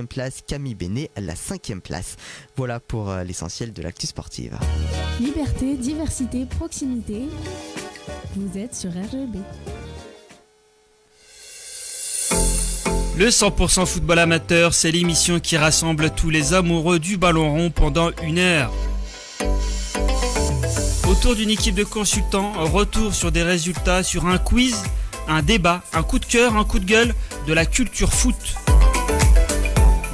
Place, Camille Bénet à la 5e place. Voilà pour l'essentiel de l'actu sportive. Liberté, diversité, proximité. Vous êtes sur RGB. Le 100% football amateur, c'est l'émission qui rassemble tous les amoureux du ballon rond pendant 1 heure. Autour d'une équipe de consultants, retour sur des résultats, sur un quiz, un débat, un coup de cœur, un coup de gueule, de la culture foot.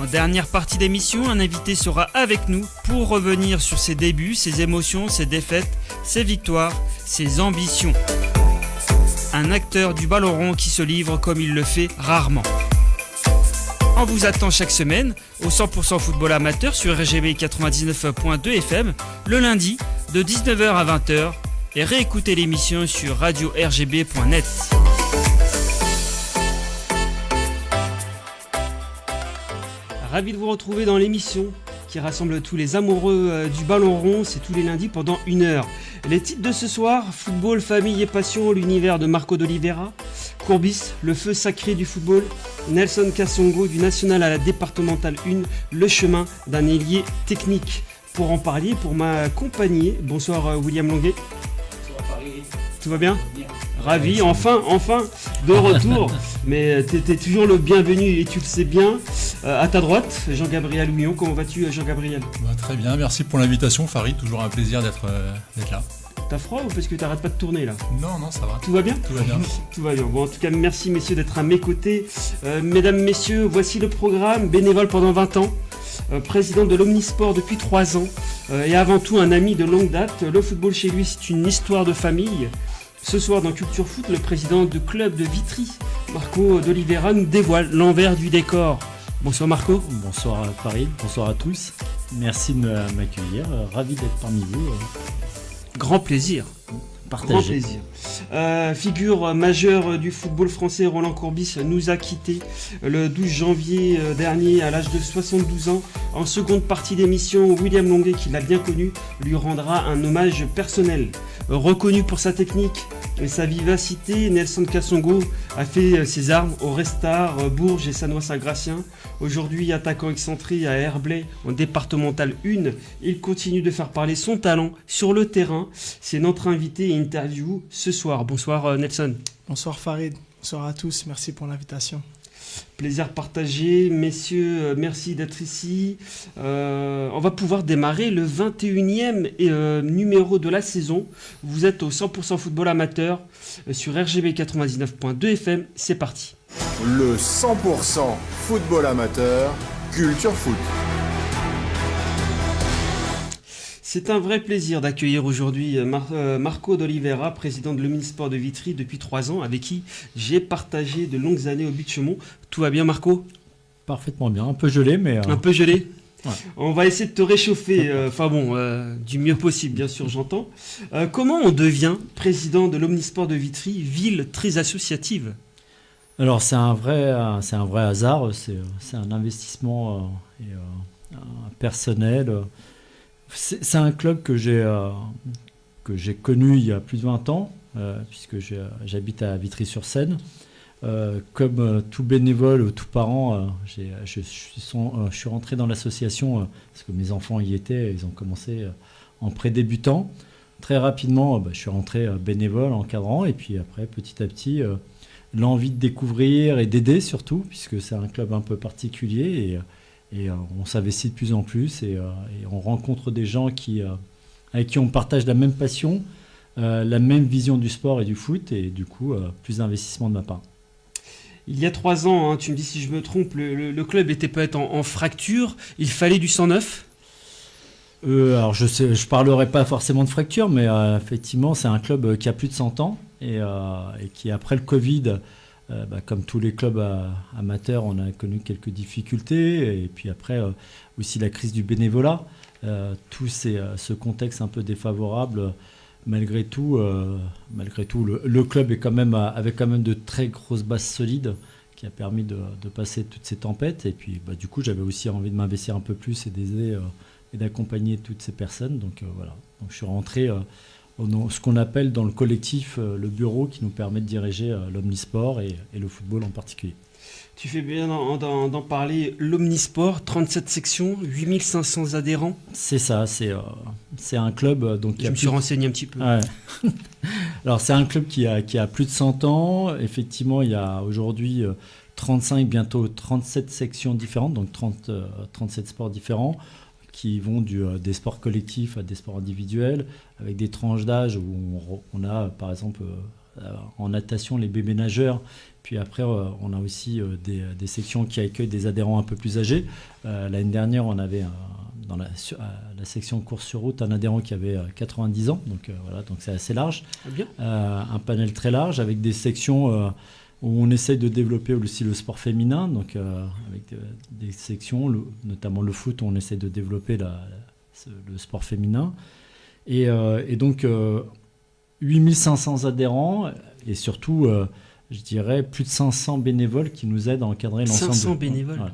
En dernière partie d'émission, un invité sera avec nous pour revenir sur ses débuts, ses émotions, ses défaites, ses victoires, ses ambitions. Un acteur du ballon rond qui se livre comme il le fait rarement. On vous attend chaque semaine au 100% football amateur sur RGB 99.2 FM le lundi de 19h à 20h et réécoutez l'émission sur radio-rgb.net. Ravi de vous retrouver dans l'émission qui rassemble tous les amoureux du ballon rond, c'est tous les lundis pendant 1 heure. Les titres de ce soir, football, famille et passion, l'univers de Marco d'Oliveira, Courbis, le feu sacré du football, Nelson Kassongo du national à la départementale 1, le chemin d'un ailier technique. Pour en parler, pour m'accompagner, bonsoir William Longuet. Bonsoir Paris. Tout va bien ? Ravi, enfin, de retour. Mais t'es toujours le bienvenu et tu le sais bien. À ta droite, Jean-Gabriel Houillon. Comment vas-tu, Jean-Gabriel ? Très bien, merci pour l'invitation Farid. Toujours un plaisir d'être là. T'as froid ou parce que t'arrêtes pas de tourner là ? Non, ça va. Tout va bien ? Tout va bien. Tout va bien. Bon, en tout cas, merci messieurs d'être à mes côtés. Mesdames, messieurs, voici le programme. Bénévole pendant 20 ans. Président de l'Omnisport depuis 3 ans. Et avant tout un ami de longue date. Le football chez lui, c'est une histoire de famille. Ce soir dans Culture Foot, le président du club de Vitry, Marco d'Oliveira, nous dévoile l'envers du décor. Bonsoir Marco. Bonsoir Farid, bonsoir à tous. Merci de m'accueillir, ravi d'être parmi vous. Grand plaisir. Partagé. Grand plaisir. Figure majeure du football français, Roland Courbis nous a quittés le 12 janvier dernier à l'âge de 72 ans. En seconde partie d'émission, William Longuet, qui l'a bien connu, lui rendra un hommage personnel. Reconnu pour sa technique et sa vivacité, Nelson Kassongo a fait ses armes au Restart, Bourges et Sanois-Saint-Gratien. Aujourd'hui, attaquant excentré à Herblay en départemental 1, il continue de faire parler son talent sur le terrain. C'est notre invité et interview ce soir. Bonsoir Nelson. Bonsoir Farid, bonsoir à tous, merci pour l'invitation. Plaisir partagé, messieurs, merci d'être ici. On va pouvoir démarrer le 21e numéro de la saison. Vous êtes au 100% football amateur sur RGB 99.2 FM, c'est parti. Le 100% football amateur, Culture Foot. C'est un vrai plaisir d'accueillir aujourd'hui Marco d'Oliveira, président de l'Omnisport de Vitry depuis 3 ans, avec qui j'ai partagé de longues années au Butte-Chaumont. Tout va bien Marco ? Parfaitement bien, un peu gelé mais... Un peu gelé ? Ouais. On va essayer de te réchauffer, du mieux possible bien sûr j'entends. Comment on devient président de l'Omnisport de Vitry, ville très associative ? Alors c'est un vrai hasard, c'est un investissement personnel. C'est un club que j'ai connu il y a plus de 20 ans, puisque j'habite à Vitry-sur-Seine. Comme tout bénévole ou tout parent, je suis rentré dans l'association parce que mes enfants y étaient, ils ont commencé en pré-débutant. Très rapidement, je suis rentré bénévole, encadrant, et puis après, petit à petit, l'envie de découvrir et d'aider surtout, puisque c'est un club un peu particulier, et on s'investit de plus en plus, et on rencontre des gens avec qui on partage la même passion, la même vision du sport et du foot, et du coup, plus d'investissement de ma part. Il y a 3 ans, tu me dis si je me trompe, le club était peut-être en fracture, il fallait du sang neuf ? Alors je parlerai pas forcément de fracture, mais effectivement, c'est un club qui a plus de 100 ans, et qui, après le Covid... comme tous les clubs amateurs, on a connu quelques difficultés, et puis après aussi la crise du bénévolat, tout ce contexte un peu défavorable. Malgré tout, le club avait quand même de très grosses bases solides qui a permis de passer toutes ces tempêtes. Et puis du coup, j'avais aussi envie de m'investir un peu plus et d'aider et d'accompagner toutes ces personnes. Donc voilà. Donc je suis rentré ce qu'on appelle dans le collectif le bureau qui nous permet de diriger l'Omnisport et le football en particulier. Tu fais bien d'en parler. L'Omnisport, 37 sections, 8500 adhérents. C'est ça, c'est un club. Donc, Je me suis renseigné un petit peu. Ouais. Alors, c'est un club qui a plus de 100 ans. Effectivement, il y a aujourd'hui 35, bientôt 37 sections différentes, donc 37 sports différents, qui vont des sports collectifs à des sports individuels, avec des tranches d'âge où on a, par exemple, en natation, les bébés nageurs. Puis après, on a aussi des sections qui accueillent des adhérents un peu plus âgés. L'année dernière, on avait dans la section course sur route un adhérent qui avait 90 ans. Donc voilà, donc c'est assez large. Bien. Un panel très large avec des sections où on essaye de développer aussi le sport féminin. Donc avec des sections, notamment le foot, où on essaye de développer le sport féminin. Et donc 8500 adhérents et surtout... je dirais plus de 500 bénévoles qui nous aident à encadrer l'ensemble. 500 bénévoles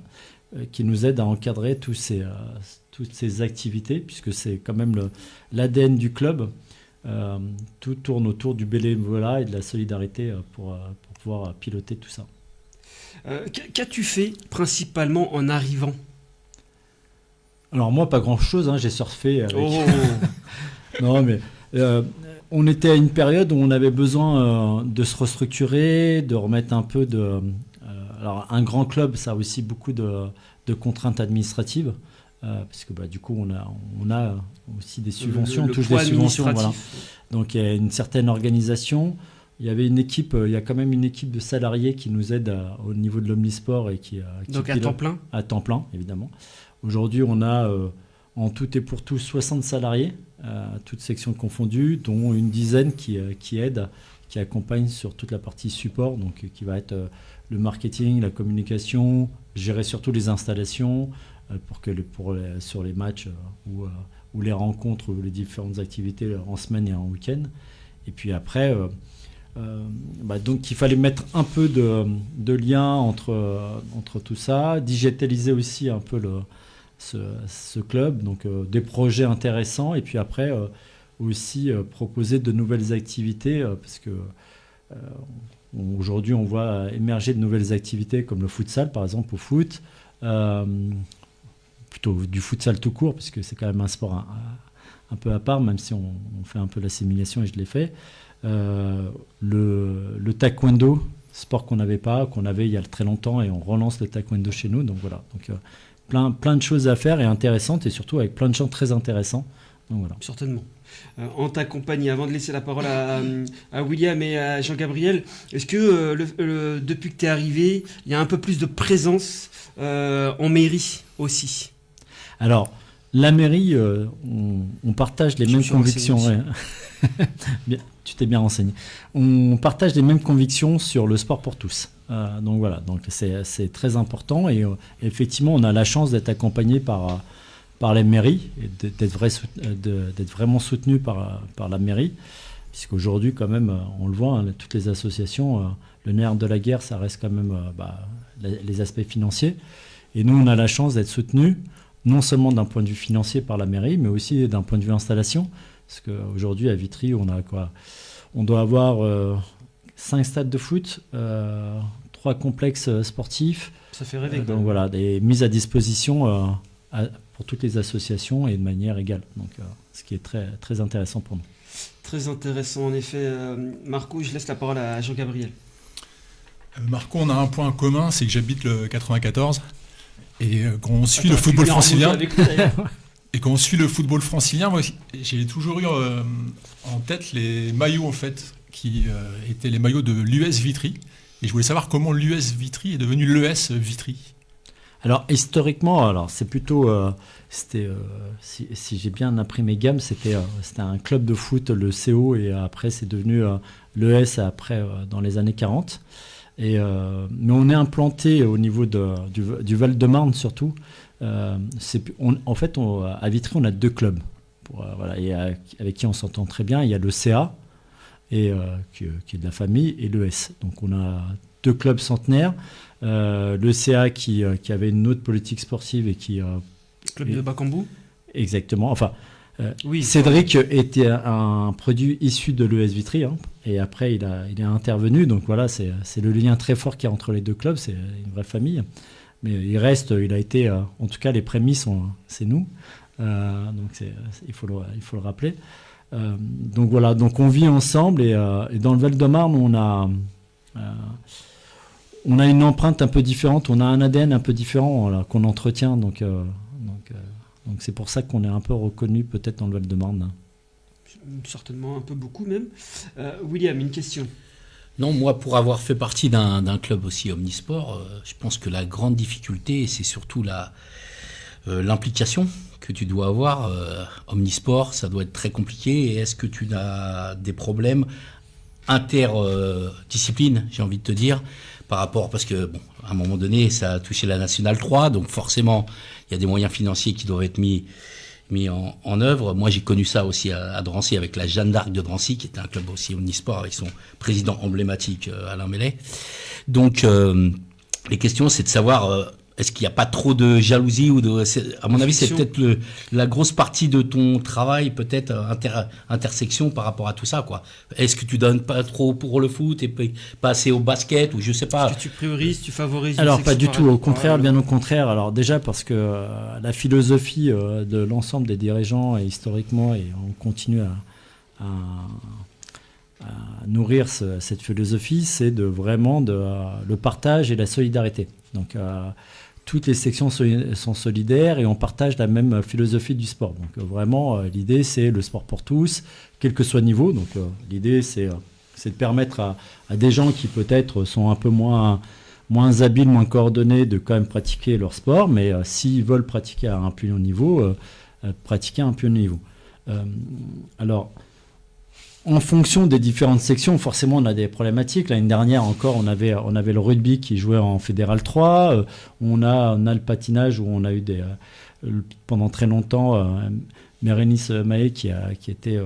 qui nous aident à encadrer toutes ces activités, puisque c'est quand même l'ADN du club. Tout tourne autour du bénévolat et de la solidarité pour pouvoir piloter tout ça. Qu'as-tu fait principalement en arrivant ? Alors moi, pas grand-chose, j'ai surfé avec... Non, mais... on était à une période où on avait besoin de se restructurer, de remettre un peu de... alors, un grand club, ça a aussi beaucoup de contraintes administratives, parce que du coup, on a aussi des subventions, on touche des subventions. Voilà. Donc, il y a une certaine organisation. Il y avait une équipe, il y a quand même une équipe de salariés qui nous aide au niveau de l'Omnisport et qui donc à temps plein ? À temps plein, évidemment. Aujourd'hui, on a en tout et pour tout 60 salariés, toutes sections confondues, dont une dizaine qui aident, qui accompagnent sur toute la partie support, donc qui va être le marketing, la communication, gérer surtout les installations sur les matchs ou les rencontres ou les différentes activités en semaine et en week-end. Et puis après, donc il fallait mettre un peu de lien entre tout ça, digitaliser aussi un peu ce club, donc des projets intéressants, et puis après aussi proposer de nouvelles activités, parce que aujourd'hui on voit émerger de nouvelles activités comme le futsal par exemple, au foot, plutôt du futsal tout court, puisque c'est quand même un sport un peu à part, même si on fait un peu l'assimilation, et je l'ai fait. Le taekwondo, sport qu'on avait il y a très longtemps, et on relance le taekwondo chez nous, donc voilà. Donc plein de choses à faire et intéressantes, et surtout avec plein de gens très intéressants. Donc voilà. Certainement. En ta compagnie, avant de laisser la parole à William et à Jean-Gabriel, est-ce que depuis que tu es arrivé, il y a un peu plus de présence en mairie aussi ? Alors, la mairie, on partage les mêmes convictions. Ouais. Bien, tu t'es bien renseigné. On partage les mêmes convictions sur le sport pour tous. Donc voilà, donc c'est très important, et effectivement on a la chance d'être accompagné par la mairie et d'être vraiment soutenu par la mairie, puisqu'aujourd'hui quand même on le voit, toutes les associations, le nerf de la guerre ça reste quand même les aspects financiers, et nous on a la chance d'être soutenus non seulement d'un point de vue financier par la mairie, mais aussi d'un point de vue installation, parce qu'aujourd'hui à Vitry on doit avoir 5 stades de foot, 3 complexes sportifs. Ça fait rêver. Donc voilà, des mises à disposition pour toutes les associations et de manière égale. Donc, ce qui est très, très intéressant pour nous. Très intéressant, en effet. Marco, je laisse la parole à Jean-Gabriel. Marco, on a un point commun, c'est que j'habite le 94 et qu'on suit le football francilien. Et quand on suit le football francilien, moi, j'ai toujours eu en tête les maillots en fait, qui étaient les maillots de l'US Vitry. Et je voulais savoir comment l'US Vitry est devenu l'ES Vitry. Alors historiquement, c'est plutôt, si j'ai bien imprimé gamme, c'était un club de foot, le CO, et après c'est devenu l'ES après dans les années 40. Mais on est implanté au niveau du Val-de-Marne surtout. En fait, à Vitry, on a 2 clubs et avec qui on s'entend très bien. Il y a le CA, qui est de la famille, et l'ES. Donc on a 2 clubs centenaires. Le CA qui avait une autre politique sportive et qui... Club de Bacambou ? Exactement. Enfin, Oui, Cédric était un produit issu de l'ES Vitry, hein, et après il est intervenu. Donc voilà, c'est le lien très fort qu'il y a entre les deux clubs, c'est une vraie famille. Mais il a été, en tout cas les prémices, c'est nous. Donc il faut le rappeler. Donc voilà, donc on vit ensemble et dans le Val-de-Marne on a une empreinte un peu différente, on a un ADN un peu différent qu'on entretient, donc c'est pour ça qu'on est un peu reconnu peut-être dans le Val-de-Marne. Certainement un peu beaucoup même. William, une question. Non, moi, pour avoir fait partie d'un club aussi omnisport, je pense que la grande difficulté, c'est surtout l'implication que tu dois avoir. Omnisport, ça doit être très compliqué. Et est-ce que tu as des problèmes interdisciplines, j'ai envie de te dire, par rapport, parce que, bon, à un moment donné, ça a touché la Nationale 3, donc forcément, il y a des moyens financiers qui doivent être mis en œuvre. Moi, j'ai connu ça aussi à Drancy avec la Jeanne d'Arc de Drancy, qui était un club aussi omnisport avec son président emblématique Alain Mellet. Donc, les questions, c'est de savoir est-ce qu'il n'y a pas trop de jalousie à mon avis, c'est peut-être la grosse partie de ton travail, peut-être intersection par rapport à tout ça, quoi. Est-ce que tu donnes pas trop pour le foot et pas assez au basket ou je sais pas. Est-ce que tu priorises, tu favorises? Alors pas du tout, au contraire, bien au contraire. Alors déjà parce que la philosophie de l'ensemble des dirigeants et historiquement, et on continue à nourrir cette philosophie, c'est vraiment le partage et la solidarité. Donc toutes les sections sont solidaires et on partage la même philosophie du sport. Donc vraiment, l'idée, c'est le sport pour tous, quel que soit le niveau. Donc l'idée, c'est de permettre à des gens qui peut-être sont un peu moins habiles, moins coordonnés, de quand même pratiquer leur sport. Mais s'ils veulent pratiquer à un plus haut niveau, pratiquer à un plus haut niveau. Alors, en fonction des différentes sections, forcément, on a des problématiques. L'année dernière encore, on avait le rugby qui jouait en Fédéral 3. On a le patinage où on a eu pendant très longtemps Bérénice Mahé qui était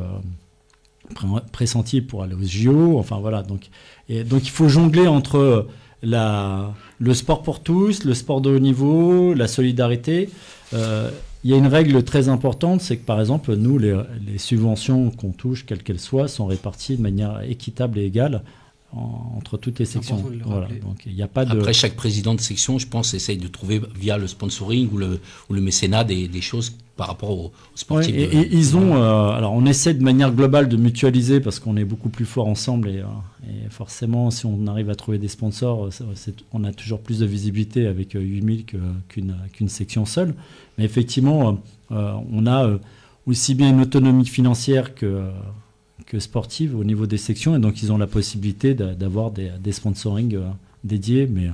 pressentie pour aller aux JO. Enfin voilà. Donc il faut jongler entre le sport pour tous, le sport de haut niveau, la solidarité. Il y a une règle très importante, c'est que par exemple, nous, les subventions qu'on touche, quelles qu'elles soient, sont réparties de manière équitable et égale entre toutes les sections. Voilà. Donc, il n'y a pas de... Après, chaque président de section, je pense, essaye de trouver via le sponsoring ou le mécénat des choses par rapport aux sportifs. Ouais, et ils ont... alors, on essaie de manière globale de mutualiser parce qu'on est beaucoup plus fort ensemble et forcément, si on arrive à trouver des sponsors, on a toujours plus de visibilité avec 8000 qu'une section seule. Mais effectivement, on a aussi bien une autonomie financière que sportive au niveau des sections, et donc ils ont la possibilité d'avoir des sponsorings dédiés. Mais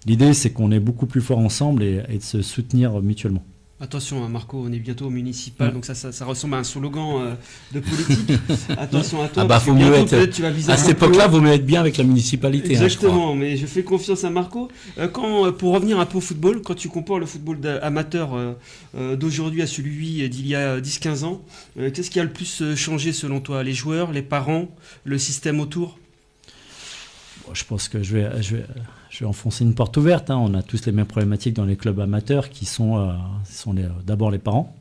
l'idée, c'est qu'on est beaucoup plus fort ensemble et de se soutenir mutuellement. Attention, Marco, on est bientôt au municipal, donc ça ressemble à un slogan de politique. Attention à toi. Ah bah, faut mieux être, tu vas viser à cette époque-là, vaut mieux être bien avec la municipalité. Exactement, mais je fais confiance à Marco. Pour revenir un peu au football, quand tu compares le football amateur d'aujourd'hui à celui d'il y a 10-15 ans, qu'est-ce qui a le plus changé selon toi? Les joueurs, les parents, le système autour? Je pense que je vais enfoncer une porte ouverte. Hein. On a tous les mêmes problématiques dans les clubs amateurs qui sont d'abord les parents.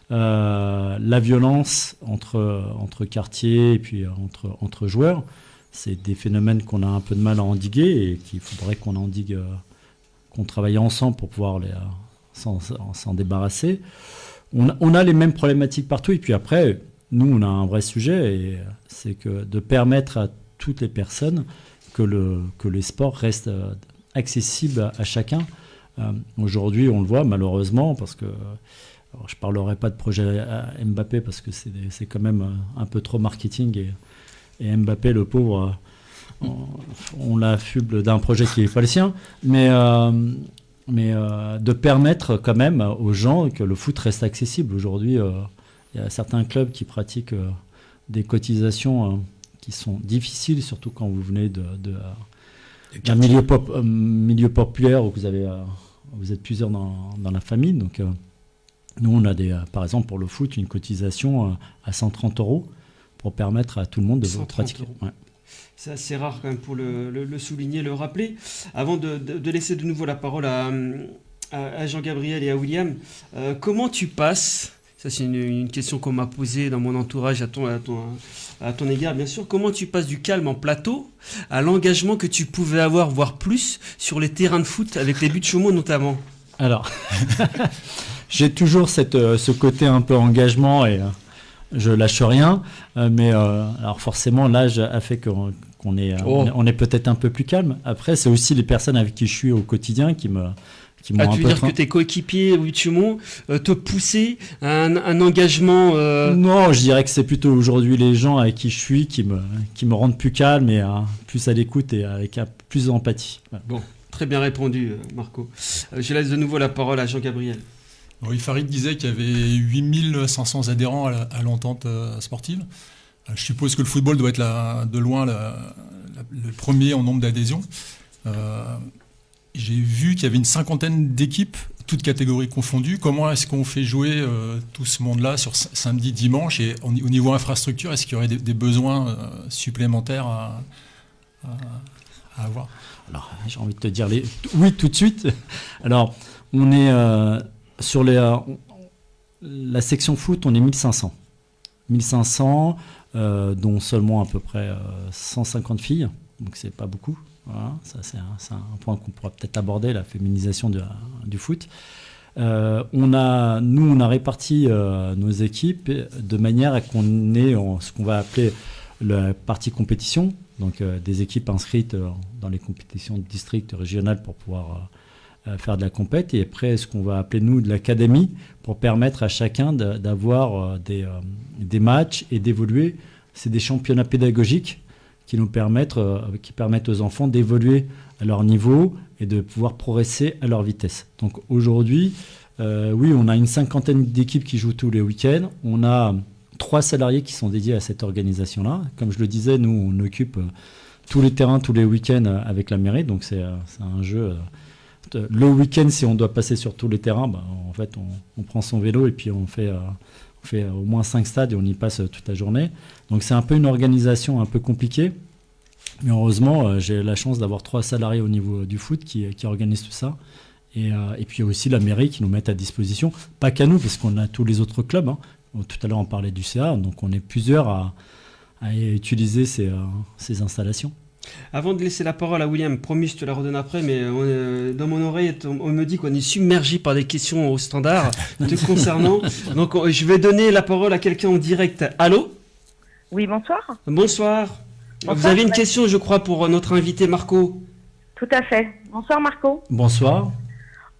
La violence entre quartiers et puis entre joueurs, c'est des phénomènes qu'on a un peu de mal à endiguer et qu'il faudrait qu'on endigue, qu'on travaille ensemble pour pouvoir s'en débarrasser. On a les mêmes problématiques partout. Et puis après, nous, on a un vrai sujet, et c'est que de permettre à toutes les personnes que les sports restent accessibles à chacun. Aujourd'hui, on le voit malheureusement, parce que je ne parlerai pas de projet Mbappé parce que c'est quand même un peu trop marketing, et Mbappé, le pauvre, on l'affuble d'un projet qui n'est pas le sien, mais de permettre quand même aux gens que le foot reste accessible. Aujourd'hui, il y a certains clubs qui pratiquent des cotisations qui sont difficiles, surtout quand vous venez d'un milieu populaire où vous êtes plusieurs dans la famille. Donc, nous, on a par exemple pour le foot une cotisation à 130 € pour permettre à tout le monde de pratiquer. Ouais. C'est assez rare quand même pour le souligner, le rappeler. Avant de laisser de nouveau la parole à Jean-Gabriel et à William, comment tu passes, Ça, c'est une question qu'on m'a posée dans mon entourage à ton égard, bien sûr. Comment tu passes du calme en plateau à l'engagement que tu pouvais avoir, voire plus, sur les terrains de foot, avec les buts de Chaumont notamment? Alors, j'ai toujours ce côté un peu engagement et je lâche rien. Mais alors forcément, l'âge a fait qu'on est, on est peut-être un peu plus calme. Après, c'est aussi les personnes avec qui je suis au quotidien qui m'ont tu veux dire que tes coéquipiers au Chaumont te poussaient à un engagement Non, je dirais que c'est plutôt aujourd'hui les gens avec qui je suis qui me rendent plus calme et plus à l'écoute et avec plus d'empathie. Voilà. Bon, très bien répondu, Marco. Je laisse de nouveau la parole à Jean-Gabriel. Oui, Farid disait qu'il y avait 8500 adhérents à l'entente sportive. Je suppose que le football doit être de loin le premier en nombre d'adhésions. J'ai vu qu'il y avait une 50aine d'équipes, toutes catégories confondues. Comment est-ce qu'on fait jouer tout ce monde-là sur samedi, dimanche? Et au niveau infrastructure, est-ce qu'il y aurait des besoins supplémentaires à avoir? Alors, j'ai envie de te dire oui tout de suite. Alors, on est sur la section foot, on est 1500. 1500, dont seulement à peu près 150 filles. Donc, c'est pas beaucoup. Voilà, ça c'est un point qu'on pourra peut-être aborder, la féminisation du foot. On a réparti nos équipes de manière à qu'on ait ce qu'on va appeler la partie compétition, donc des équipes inscrites dans les compétitions de district régionales pour pouvoir faire de la compète, et après ce qu'on va appeler nous de l'académie pour permettre à chacun d'avoir des matchs et d'évoluer. C'est des championnats pédagogiques qui permettent aux enfants d'évoluer à leur niveau et de pouvoir progresser à leur vitesse. Donc aujourd'hui, oui, on a une 50aine d'équipes qui jouent tous les week-ends. On a 3 salariés qui sont dédiés à cette organisation-là. Comme je le disais, nous, on occupe tous les terrains, tous les week-ends avec la mairie. Donc c'est un jeu. Le week-end, si on doit passer sur tous les terrains, en fait, on prend son vélo et puis on fait au moins 5 stades et on y passe toute la journée. Donc c'est un peu une organisation un peu compliquée. Mais heureusement, j'ai la chance d'avoir 3 salariés au niveau du foot qui organisent tout ça. Et puis aussi la mairie qui nous met à disposition. Pas qu'à nous, parce qu'on a tous les autres clubs. Hein. Tout à l'heure, on parlait du CA. Donc on est plusieurs à utiliser ces installations. Avant de laisser la parole à William, promis, je te la redonne après, mais dans mon oreille, on me dit qu'on est submergé par des questions au standard te concernant. Donc je vais donner la parole à quelqu'un en direct. Allô ? Oui, bonsoir. Bonsoir. Vous avez une question, je crois, pour notre invité Marco. Tout à fait. Bonsoir Marco. Bonsoir.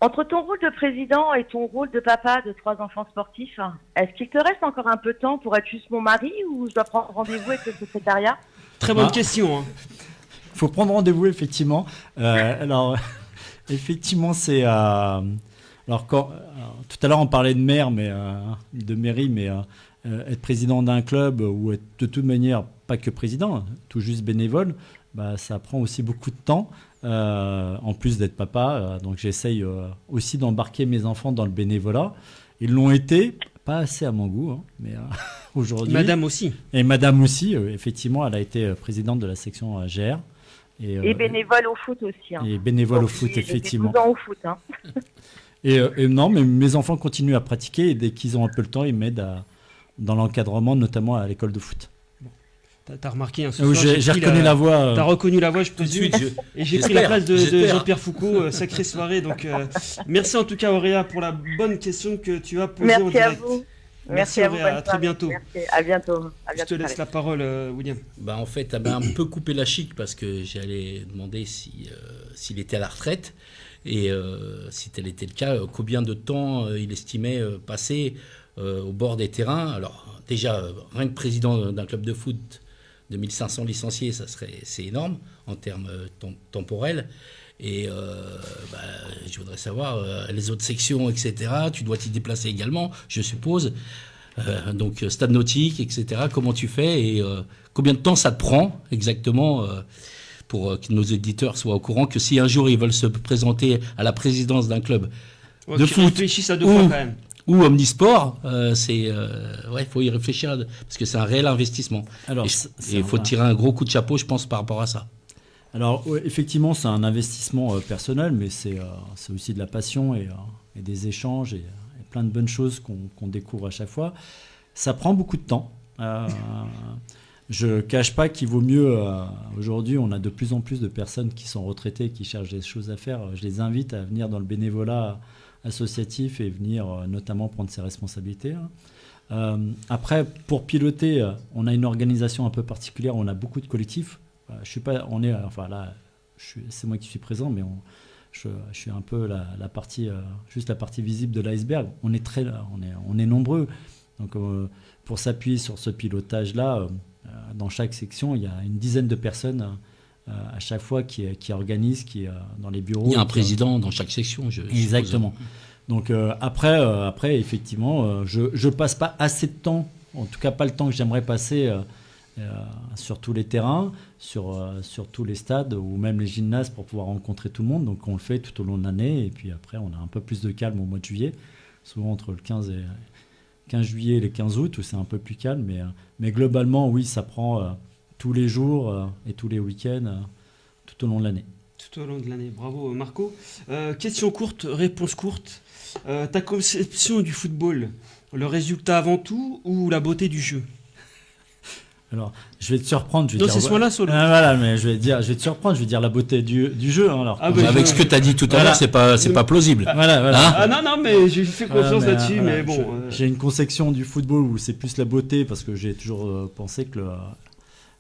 Entre ton rôle de président et ton rôle de papa de 3 enfants sportifs, est-ce qu'il te reste encore un peu de temps pour être juste mon mari ou je dois prendre rendez-vous avec le secrétariat ? Très bonne question. Hein. Il faut prendre rendez-vous, effectivement. Alors, effectivement, c'est... alors, tout à l'heure, on parlait de maire, de mairie, mais être président d'un club ou être de toute manière, pas que président, tout juste bénévole, ça prend aussi beaucoup de temps, en plus d'être papa. Donc, j'essaye aussi d'embarquer mes enfants dans le bénévolat. Ils l'ont été, pas assez à mon goût, hein, mais aujourd'hui... Madame aussi. Et madame aussi, effectivement, elle a été présidente de la section GR. Et bénévole au foot aussi. Hein. Et bénévole au foot, effectivement. 12 ans au foot. Hein. et non, mais mes enfants continuent à pratiquer et dès qu'ils ont un peu le temps, ils m'aident dans l'encadrement, notamment à l'école de foot. Bon. T'as remarqué, hein, j'ai reconnu la voix. T'as reconnu la voix, je présume. Et j'ai pris la place de Jean-Pierre Foucault, sacrée soirée. Donc, merci en tout cas, Auréa, pour la bonne question que tu as posée en direct. Merci à vous. Merci à vous. À très bientôt. Merci. À bientôt. Je te laisse la parole, William. En fait, elle m'a un peu coupé la chic parce que j'allais demander s'il était à la retraite et si tel était le cas, combien de temps il estimait passer au bord des terrains. Alors déjà, rien que président d'un club de foot de 1500 licenciés, c'est énorme en termes temporels. Et je voudrais savoir, les autres sections, etc., tu dois t'y déplacer également, je suppose. Donc, stade nautique, etc., comment tu fais et combien de temps ça te prend exactement pour que nos éditeurs soient au courant que si un jour ils veulent se présenter à la présidence d'un club de foot réfléchissent à 2 fois quand même. Ou omnisport, il faut y réfléchir parce que c'est un réel investissement. Alors, il faut tirer un gros coup de chapeau, je pense, par rapport à ça. Alors, effectivement, c'est un investissement personnel, mais c'est aussi de la passion et des échanges et plein de bonnes choses qu'on découvre à chaque fois. Ça prend beaucoup de temps. Je ne cache pas qu'il vaut mieux. Aujourd'hui, on a de plus en plus de personnes qui sont retraitées, qui cherchent des choses à faire. Je les invite à venir dans le bénévolat associatif et venir notamment prendre ses responsabilités. Après, pour piloter, on a une organisation un peu particulière. On a beaucoup de collectifs. C'est moi qui suis présent, mais je suis un peu la partie visible de l'iceberg. On est nombreux. Donc, pour s'appuyer sur ce pilotage-là, dans chaque section, il y a une dizaine de personnes à chaque fois qui organisent, qui dans les bureaux. Il y a un président dans chaque section. Exactement. Donc après, effectivement, je passe pas assez de temps, en tout cas pas le temps que j'aimerais passer sur tous les terrains, sur tous les stades ou même les gymnases pour pouvoir rencontrer tout le monde. Donc on le fait tout au long de l'année et puis après on a un peu plus de calme au mois de juillet, souvent entre le 15 juillet et le 15 août où c'est un peu plus calme. Mais globalement, oui, ça prend tous les jours et tous les week-ends tout au long de l'année. Tout au long de l'année. Bravo Marco. Question courte, réponse courte. Ta conception du football, le résultat avant tout ou la beauté du jeu? Alors, je vais te surprendre. C'est ce là solo. Voilà, mais je vais te surprendre. Je vais dire la beauté du jeu. Hein, alors. Avec ce que tu as dit tout à l'heure, c'est pas plausible. Voilà. Non, mais j'ai fait confiance là-dessus. Mais bon. J'ai une conception du football où c'est plus la beauté parce que j'ai toujours pensé que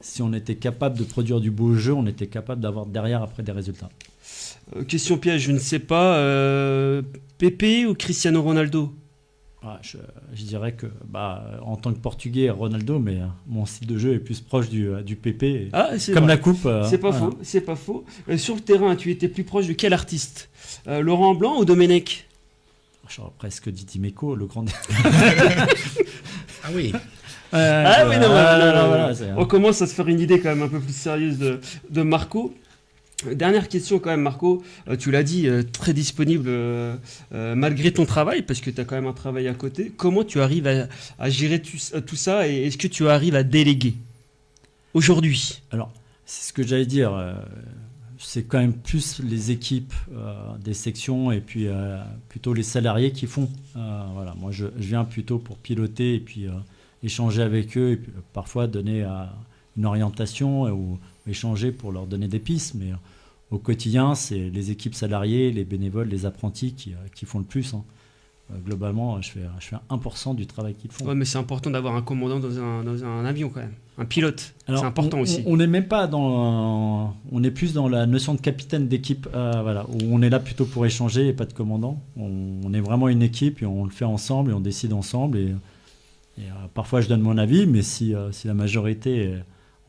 si on était capable de produire du beau jeu, on était capable d'avoir derrière après des résultats. Question piège, je ne sais pas. Pépé ou Cristiano Ronaldo? Je dirais que en tant que Portugais, Ronaldo, mais mon style de jeu est plus proche du Pépé. Comme vrai. La coupe. C'est pas faux. C'est pas faux. Sur le terrain, tu étais plus proche de quel artiste? Laurent Blanc ou Domenech? J'aurais presque dit Dimeco, le grand. Ah oui. On commence à se faire une idée quand même un peu plus sérieuse de Marco. Dernière question quand même Marco, tu l'as dit, très disponible malgré ton travail, parce que tu as quand même un travail à côté. Comment tu arrives à gérer tout ça et est-ce que tu arrives à déléguer aujourd'hui? Alors, c'est ce que j'allais dire, c'est quand même plus les équipes des sections et puis plutôt les salariés qui font. Voilà, moi je viens plutôt pour piloter et puis échanger avec eux et puis, parfois donner une orientation ou échanger pour leur donner des pistes, mais au quotidien, c'est les équipes salariées, les bénévoles, les apprentis qui font le plus. Hein. Globalement, je fais 1% du travail qu'ils font. Ouais, mais c'est important d'avoir un commandant dans un avion quand même, un pilote. Alors, c'est important aussi. On n'est même pas on est plus dans la notion de capitaine d'équipe, voilà, où on est là plutôt pour échanger et pas de commandant. On est vraiment une équipe et on le fait ensemble et on décide ensemble. Et parfois, je donne mon avis, mais si la majorité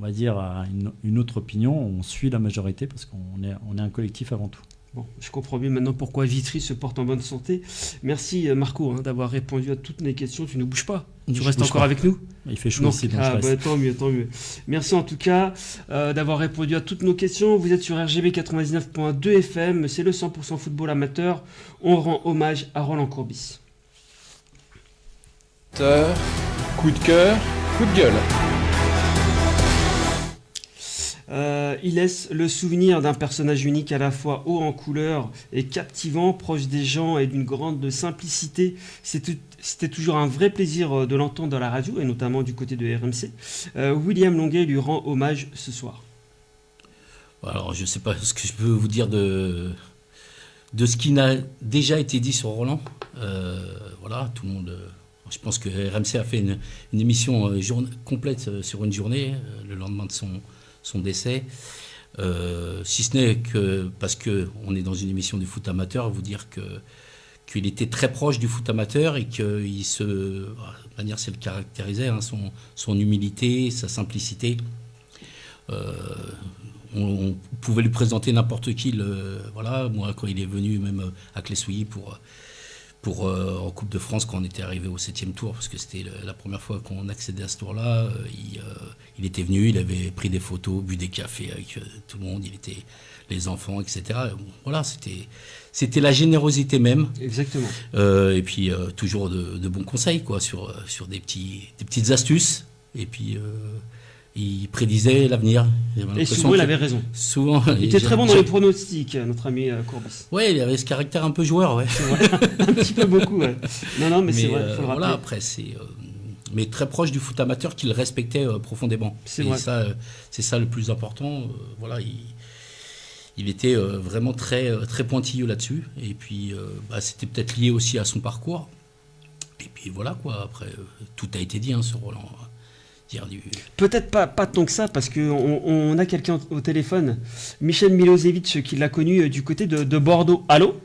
on va dire, à une autre opinion, on suit la majorité parce qu'on est un collectif avant tout. Bon, je comprends bien maintenant pourquoi Vitry se porte en bonne santé. Merci Marco d'avoir répondu à toutes mes questions. Tu ne bouges pas. Tu restes encore avec nous. Il fait chaud ici, donc je reste. Tant mieux. Merci en tout cas d'avoir répondu à toutes nos questions. Vous êtes sur RGB 99.2 FM. C'est le 100% football amateur. On rend hommage à Roland Courbis. Coup de cœur, coup de gueule. Il laisse le souvenir d'un personnage unique à la fois haut en couleur et captivant, proche des gens et d'une grande simplicité. C'était toujours un vrai plaisir de l'entendre à la radio et notamment du côté de RMC. William Longuet lui rend hommage ce soir. Alors je ne sais pas ce que je peux vous dire de ce qui n'a déjà été dit sur Roland. Voilà, tout le monde... Je pense que RMC a fait une émission complète sur une journée, le lendemain de son décès, si ce n'est que parce qu'on est dans une émission du foot amateur, vous dire qu'il était très proche du foot amateur et qu'il de manière c'est le caractérisait, hein, son humilité, sa simplicité. On pouvait lui présenter n'importe qui. Voilà, moi, quand il est venu même à Clessouilly en Coupe de France, quand on était arrivé au 7e tour, parce que c'était la première fois qu'on accédait à ce tour-là, il était venu, il avait pris des photos, bu des cafés avec tout le monde, il était les enfants, etc. Voilà, c'était la générosité même. Exactement. Et puis toujours de bons conseils, quoi, sur des petites astuces. Et puis il prédisait l'avenir. Et souvent, il avait raison. Souvent. Il était très bon dans les pronostics, notre ami Courbis. Oui, il avait ce caractère un peu joueur, ouais. Un petit peu beaucoup, ouais. Non, mais c'est vrai, il faut le rappeler. Voilà, après, mais très proche du foot amateur qu'il respectait profondément. C'est vrai. C'est ça le plus important. Voilà, il était vraiment très, très pointilleux là-dessus. Et puis, c'était peut-être lié aussi à son parcours. Et puis voilà, quoi. Après, tout a été dit sur Roland. Peut-être pas tant que ça, parce qu'on a quelqu'un au téléphone, Michel Milosevic, qui l'a connu du côté de Bordeaux. Allô ?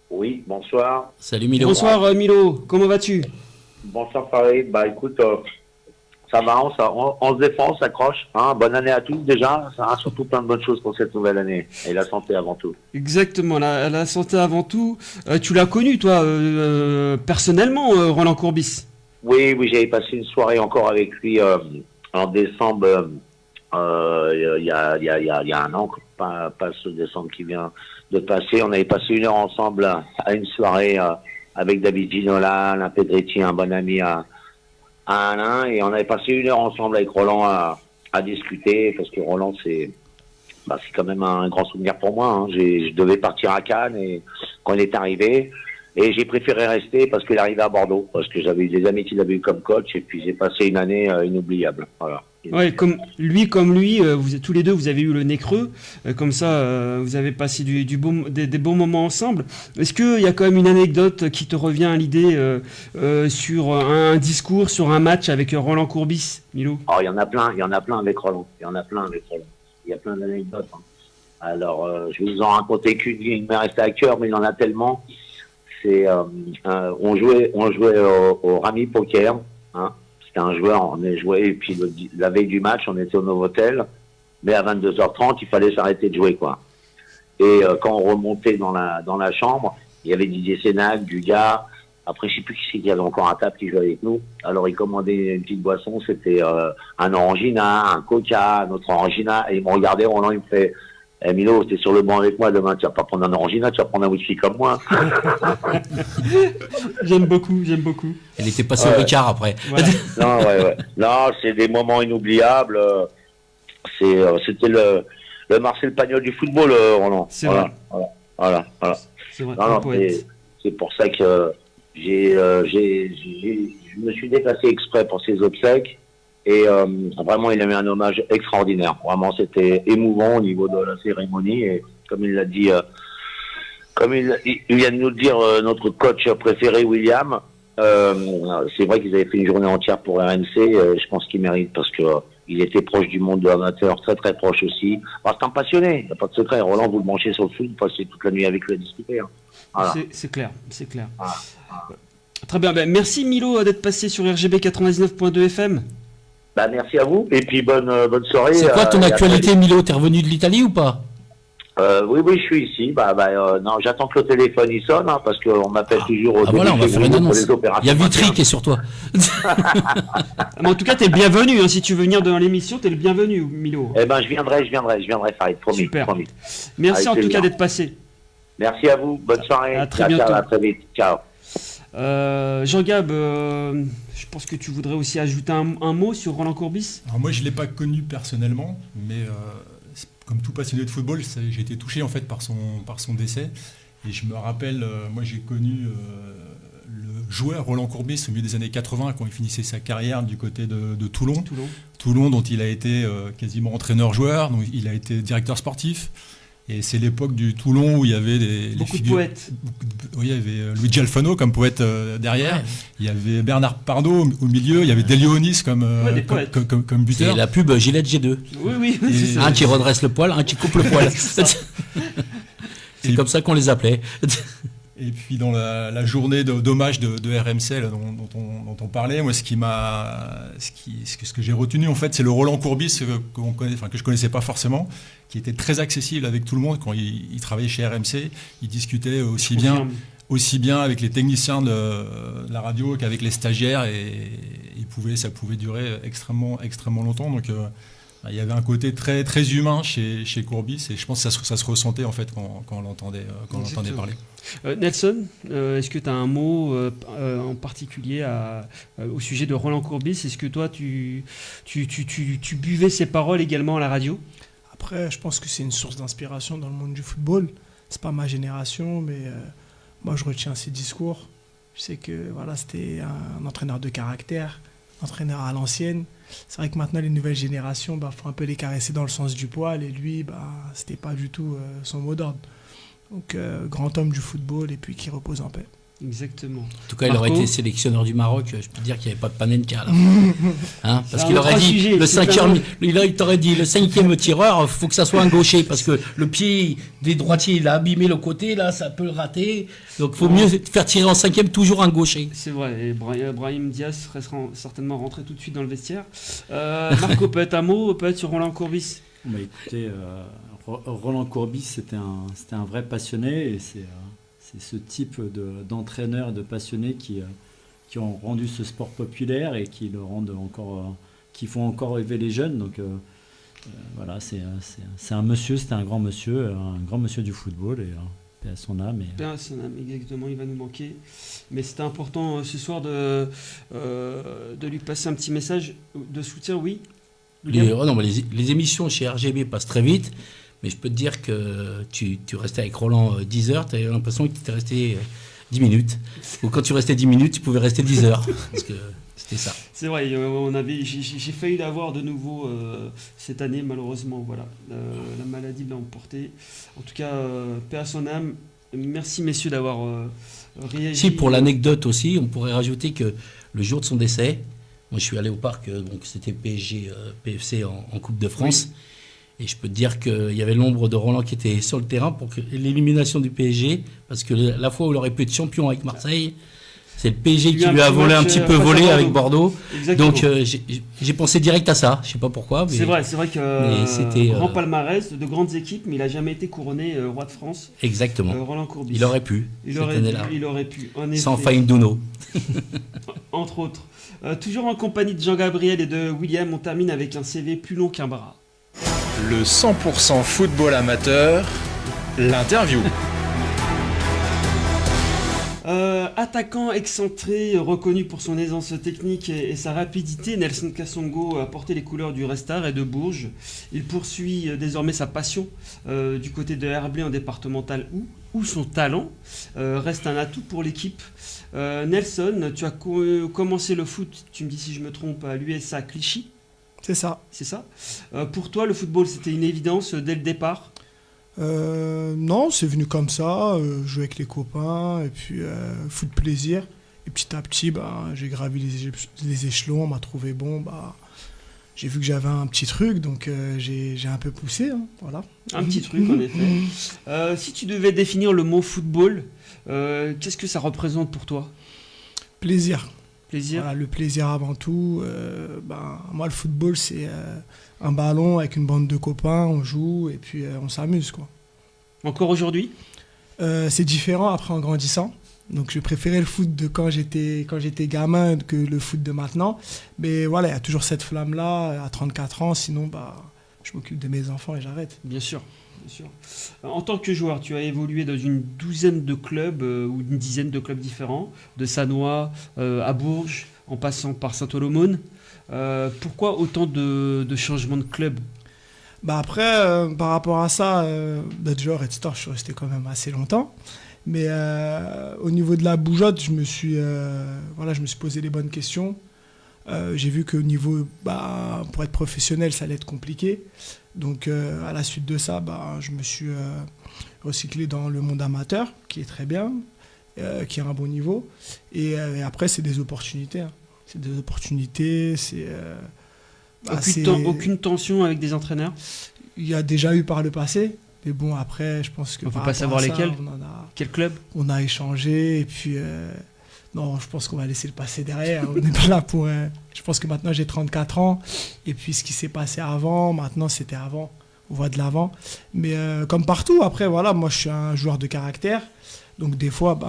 Oui, bonsoir. Salut Milo. Bonsoir Milo, comment vas-tu ? Bonsoir Farid, écoute, ça va, on se défend, on s'accroche. Bonne année à tous déjà, ça a surtout plein de bonnes choses pour cette nouvelle année. Et la santé avant tout. Exactement, la santé avant tout. Tu l'as connu toi, personnellement, Roland Courbis ? Oui, j'avais passé une soirée encore avec lui en décembre, il y a un an, pas ce décembre qui vient de passer. On avait passé 1 heure ensemble à une soirée avec David Ginola, Alain Pedretti, un bon ami à Alain, et on avait passé 1 heure ensemble avec Roland à discuter, parce que Roland, c'est quand même un grand souvenir pour moi. Je devais partir à Cannes, et quand il est arrivé, et j'ai préféré rester parce qu'il est arrivé à Bordeaux, parce que j'avais eu des amis qui l'avaient eu comme coach, et puis j'ai passé une année inoubliable. Voilà. Ouais, comme lui, vous tous les deux, vous avez eu le nez creux, comme ça, vous avez passé des bons moments ensemble. Est-ce qu'il y a quand même une anecdote qui te revient à l'idée sur un discours, sur un match avec Roland Courbis, Milo ? Il y en a plein avec Roland. Il y a plein d'anecdotes. Alors, je vais vous en raconter qu'une, il m'est resté à cœur, mais il y en a tellement. On jouait au Rami Poker, C'était un joueur, on est joué, et puis la veille du match, on était au Novotel, mais à 22h30, il fallait s'arrêter de jouer, quoi. Et quand on remontait dans la chambre, il y avait Didier Sénac, Dugas, après je sais plus qui c'est qu'il y avait encore à table qui jouait avec nous. Alors il commandait une petite boisson, c'était un Orangina, un Coca, un autre Orangina, et il me regardait, Roland, il me fait: Milo, t'es sur le banc avec moi demain, tu vas pas prendre un Orangina, tu vas prendre un whisky comme moi. J'aime beaucoup. Elle était passée au Ricard après. Voilà. Non, ouais. Non, c'est des moments inoubliables. C'était le Marcel Pagnol du football, Roland. C'est vrai. Voilà. C'est vrai. C'est pour ça que je me suis déplacé exprès pour ses obsèques. Et vraiment, il a mis un hommage extraordinaire. Vraiment, c'était émouvant au niveau de la cérémonie. Et comme il l'a dit, comme il vient de nous le dire, notre coach préféré, William, c'est vrai qu'ils avaient fait une journée entière pour RMC. Je pense qu'il mérite, parce que il était proche du monde de l'amateur, très très proche aussi. C'est un passionné, il n'y a pas de secret. Roland, vous le branchez sur le foot, vous passez toute la nuit avec lui à discuter. Voilà. C'est clair. Voilà. Très bien. Merci Milo d'être passé sur RGB 99.2 FM. Merci à vous, et puis bonne soirée. C'est quoi ton actualité, Milo ? T'es revenu de l'Italie ou pas ? Oui, je suis ici. Non, j'attends que le téléphone il sonne, parce qu'on m'appelle toujours au début. Voilà, on va faire une annonce. Il y a Vitry qui est sur toi. Mais en tout cas, t'es le bienvenu. Si tu veux venir dans l'émission, t'es le bienvenu, Milo. Je viendrai, Farid, promis. Super. Promis. Merci Avec en tout plaisir. cas d'être passé. Merci à vous, bonne soirée. À très bientôt. À très vite, ciao. Jean-Gab, je pense que tu voudrais aussi ajouter un mot sur Roland Courbis. Alors moi, je ne l'ai pas connu personnellement, mais comme tout passionné de football, j'ai été touché en fait par son décès. Et je me rappelle, moi j'ai connu le joueur Roland Courbis au milieu des années 80, quand il finissait sa carrière du côté de Toulon. Toulon, dont il a été quasiment entraîneur-joueur, donc il a été directeur sportif. Et c'est l'époque du Toulon où il y avait beaucoup de poètes. Oui, il y avait Luigi Alfano comme poète derrière. Ouais. Il y avait Bernard Pardo au milieu. Il y avait Delionis comme buteur. C'est la pub Gillette G2. Oui. Un qui redresse le poil, un qui coupe le poil. C'est comme ça qu'on les appelait. Et puis dans la journée d'hommage de RMC dont on parlait, moi ce que j'ai retenu en fait, c'est le Roland Courbis que je connaissais pas forcément, qui était très accessible avec tout le monde quand il travaillait chez RMC. Il discutait aussi bien avec les techniciens de la radio qu'avec les stagiaires, et ça pouvait durer extrêmement longtemps. Donc Il y avait un côté très, très humain chez Courbis, et je pense que ça se ressentait en fait quand on l'entendait parler. Nelson, est-ce que tu as un mot en particulier au sujet de Roland Courbis? Est-ce que toi, tu buvais ses paroles également à la radio? Après, je pense que c'est une source d'inspiration dans le monde du football. C'est pas ma génération, mais moi, je retiens ses discours. Je sais que voilà, c'était un entraîneur de caractère, entraîneur à l'ancienne. C'est vrai que maintenant, les nouvelles générations, faut un peu les caresser dans le sens du poil. Et lui, c'était pas du tout son mot d'ordre. Donc, grand homme du football et puis qui repose en paix. Exactement. En tout cas, il aurait été sélectionneur du Maroc. Je peux te dire qu'il n'y avait pas de Panenka là. Parce qu'il aurait dit il t'aurait dit le 5e tireur, faut que ça soit un gaucher parce que le pied des droitiers, il a abîmé le côté là, ça peut le rater. Donc, faut mieux faire tirer en 5e toujours un gaucher. C'est vrai. Et Brahim Diaz serait certainement rentré tout de suite dans le vestiaire. Marco, peut-être un mot peut-être sur Roland Courbis. Écoutez, Roland Courbis, c'était un vrai passionné et c'est ce type d'entraîneurs et de passionnés qui ont rendu ce sport populaire et qui le rendent qui font encore rêver les jeunes. Donc voilà, c'est un monsieur, c'était un grand monsieur du football et paix à son âme. Paix à son âme, exactement, il va nous manquer. Mais c'était important ce soir de lui passer un petit message de soutien, oui. Les émissions chez RGB passent très vite. Mais je peux te dire que tu restais avec Roland 10 heures, tu avais l'impression que tu étais resté 10 minutes. Ou quand tu restais 10 minutes, tu pouvais rester 10 heures. Parce que c'était ça. C'est vrai, j'ai failli l'avoir de nouveau cette année, malheureusement. Voilà, la maladie l'a emporté. En tout cas, paix à son âme. Merci, messieurs, d'avoir réagi. Si, pour l'anecdote aussi, on pourrait rajouter que le jour de son décès, moi je suis allé au parc, donc c'était PFC en Coupe de France. Oui. Et je peux te dire qu'il y avait l'ombre de Roland qui était sur le terrain pour que l'élimination du PSG, parce que la fois où il aurait pu être champion avec Marseille, c'est le PSG qui lui a volé un petit peu avec Bordeaux. Exactement. Donc j'ai pensé direct à ça, je ne sais pas pourquoi. C'est vrai que c'était grand palmarès de grandes équipes, mais il n'a jamais été couronné roi de France. Exactement. Roland Courbis. Il aurait pu. Il aurait pu. Sans Faïnduno. Entre autres. Toujours en compagnie de Jean-Gabriel et de William, on termine avec un CV plus long qu'un bras. Le 100% football amateur, l'interview. Attaquant excentré, reconnu pour son aisance technique et sa rapidité, Nelson Kassongo a porté les couleurs du Red Star et de Bourges. Il poursuit désormais sa passion du côté de Herblay en départemental où son talent reste un atout pour l'équipe. Nelson, tu as commencé le foot, tu me dis si je me trompe, à l'USA Clichy. C'est ça. C'est ça. Pour toi, le football, c'était une évidence dès le départ? Non, c'est venu comme ça, jouer avec les copains, et puis foot plaisir. Et petit à petit, j'ai gravi les échelons, on m'a trouvé bon, j'ai vu que j'avais un petit truc, donc j'ai un peu poussé. Voilà. Un petit truc, en effet. Si tu devais définir le mot football, qu'est-ce que ça représente pour toi? Plaisir. Voilà, le plaisir avant tout. Moi, le football, c'est un ballon avec une bande de copains, on joue et puis on s'amuse, quoi. Encore aujourd'hui? C'est différent après en grandissant. Donc, je préférais le foot de quand j'étais gamin que le foot de maintenant. Mais voilà, il y a toujours cette flamme-là à 34 ans. Sinon, je m'occupe de mes enfants et j'arrête. Bien sûr. En tant que joueur, tu as évolué dans une douzaine de clubs ou une dizaine de clubs différents, de Sannois à Bourges, en passant par Saint-Olomone. Pourquoi autant de changements de club? Après, par rapport à ça, d'être joueur Red Star, je suis resté quand même assez longtemps. Mais au niveau de la bougeotte, je me suis posé les bonnes questions. J'ai vu qu'au niveau, pour être professionnel, ça allait être compliqué. Donc, à la suite de ça, je me suis recyclé dans le monde amateur, qui est très bien, qui a un bon niveau. Et après, c'est des opportunités. C'est des opportunités, aucune tension avec des entraîneurs? Il y a déjà eu par le passé. Mais bon, après, je pense que... On ne peut pas savoir lesquels? Quel club? On a échangé et puis... non, je pense qu'on va laisser le passé derrière. On n'est pas là pour... Je pense que maintenant, j'ai 34 ans. Et puis, ce qui s'est passé avant, maintenant, c'était avant. On voit de l'avant. Mais comme partout, après, voilà, moi, je suis un joueur de caractère. Donc, des fois,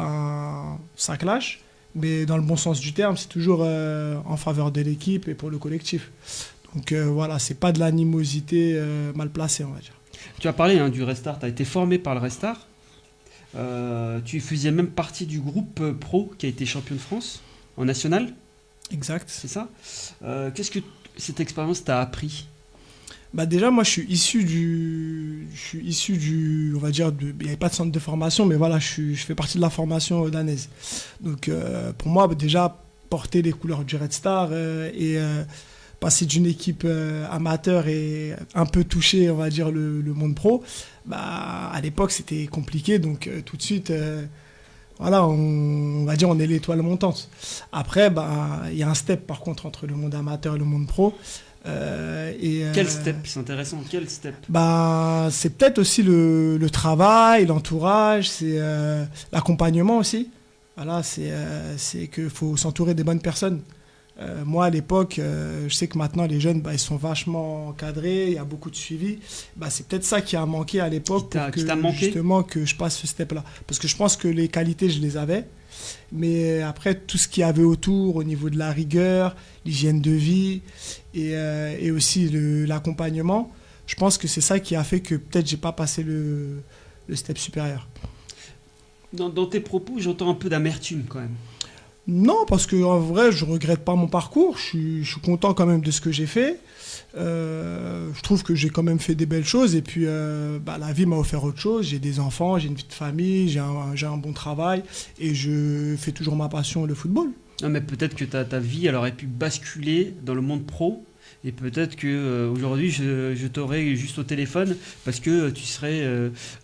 ça clash. Mais dans le bon sens du terme, c'est toujours en faveur de l'équipe et pour le collectif. Donc voilà, c'est pas de l'animosité mal placée, on va dire. Tu as parlé du Red Star, tu as été formé par le Red Star. Tu faisais même partie du groupe pro qui a été champion de France en national. Exact. C'est ça. Qu'est-ce que cette expérience t'a appris? Déjà, moi, je suis issu du, on va dire, il n'y avait pas de centre de formation, mais voilà, je fais partie de la formation danaise. Donc, pour moi, déjà, porter les couleurs du Red Star et passer d'une équipe amateur et un peu toucher, on va dire, le monde pro, à l'époque, c'était compliqué. Donc, tout de suite, voilà, on va dire, on est l'étoile montante. Après, il y a un step, par contre, entre le monde amateur et le monde pro. Quel step? C'est intéressant. Quel step? C'est peut-être aussi le travail, l'entourage, c'est l'accompagnement aussi. Voilà, c'est qu'il faut s'entourer des bonnes personnes. Moi, à l'époque, je sais que maintenant, les jeunes, ils sont vachement encadrés, il y a beaucoup de suivi. C'est peut-être ça qui a manqué à l'époque justement que je passe ce step-là. Parce que je pense que les qualités, je les avais. Mais après, tout ce qu'il y avait autour, au niveau de la rigueur, l'hygiène de vie et aussi l'accompagnement, je pense que c'est ça qui a fait que peut-être j'ai pas passé le step supérieur. Dans tes propos, j'entends un peu d'amertume quand même. Non, parce qu'en vrai, je regrette pas mon parcours. Je suis content quand même de ce que j'ai fait. Je trouve que j'ai quand même fait des belles choses. Et puis, la vie m'a offert autre chose. J'ai des enfants, j'ai une vie de famille, j'ai un bon travail. Et je fais toujours ma passion, le football. Non, mais peut-être que ta vie, elle aurait pu basculer dans le monde pro. Et peut-être qu'aujourd'hui, je t'aurais juste au téléphone parce que tu serais,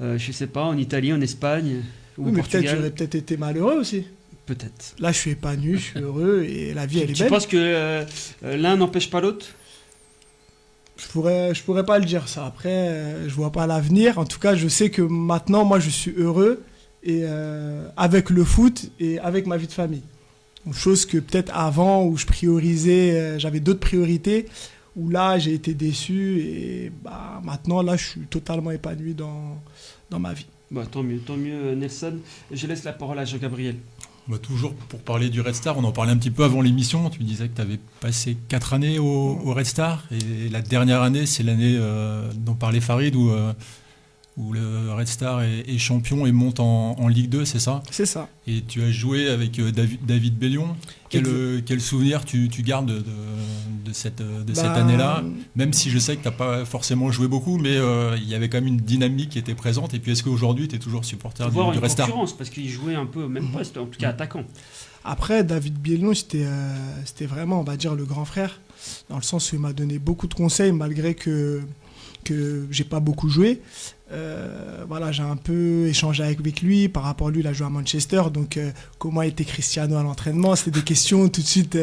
je sais pas, en Italie, en Espagne ou au Portugal. Peut-être j'aurais peut-être été malheureux aussi. Peut-être. Là, je suis épanoui, je suis heureux et la vie, elle est Tu belle. penses que l'un n'empêche pas l'autre? Je pourrais pas le dire ça. Après, je vois pas l'avenir. En tout cas, je sais que maintenant, moi, je suis heureux et avec le foot et avec ma vie de famille. Chose que peut-être avant, où je priorisais, j'avais d'autres priorités, où là, j'ai été déçu et maintenant, là, je suis totalement épanoui dans ma vie. Tant mieux, Nelson. Je laisse la parole à Jean-Gabriel. Toujours pour parler du Red Star, on en parlait un petit peu avant l'émission. Tu disais que tu avais passé 4 années au Red Star et la dernière année, c'est l'année dont parlait Farid où le Red Star est champion et monte en Ligue 2, c'est ça? C'est ça. Et tu as joué avec David Bellion. Quel souvenir tu gardes de cette année-là? Même si je sais que tu n'as pas forcément joué beaucoup, mais il y avait quand même une dynamique qui était présente. Et puis est-ce qu'aujourd'hui tu es toujours supporter du Red Star? Concurrence, parce qu'il jouait un peu au même poste, en tout cas attaquant. Après, David Bellion, c'était vraiment, on va dire, le grand frère, dans le sens où il m'a donné beaucoup de conseils, malgré que j'ai pas beaucoup joué. J'ai un peu échangé avec lui par rapport à lui, il a joué à Manchester, donc comment était Cristiano à l'entraînement, c'était des questions tout de suite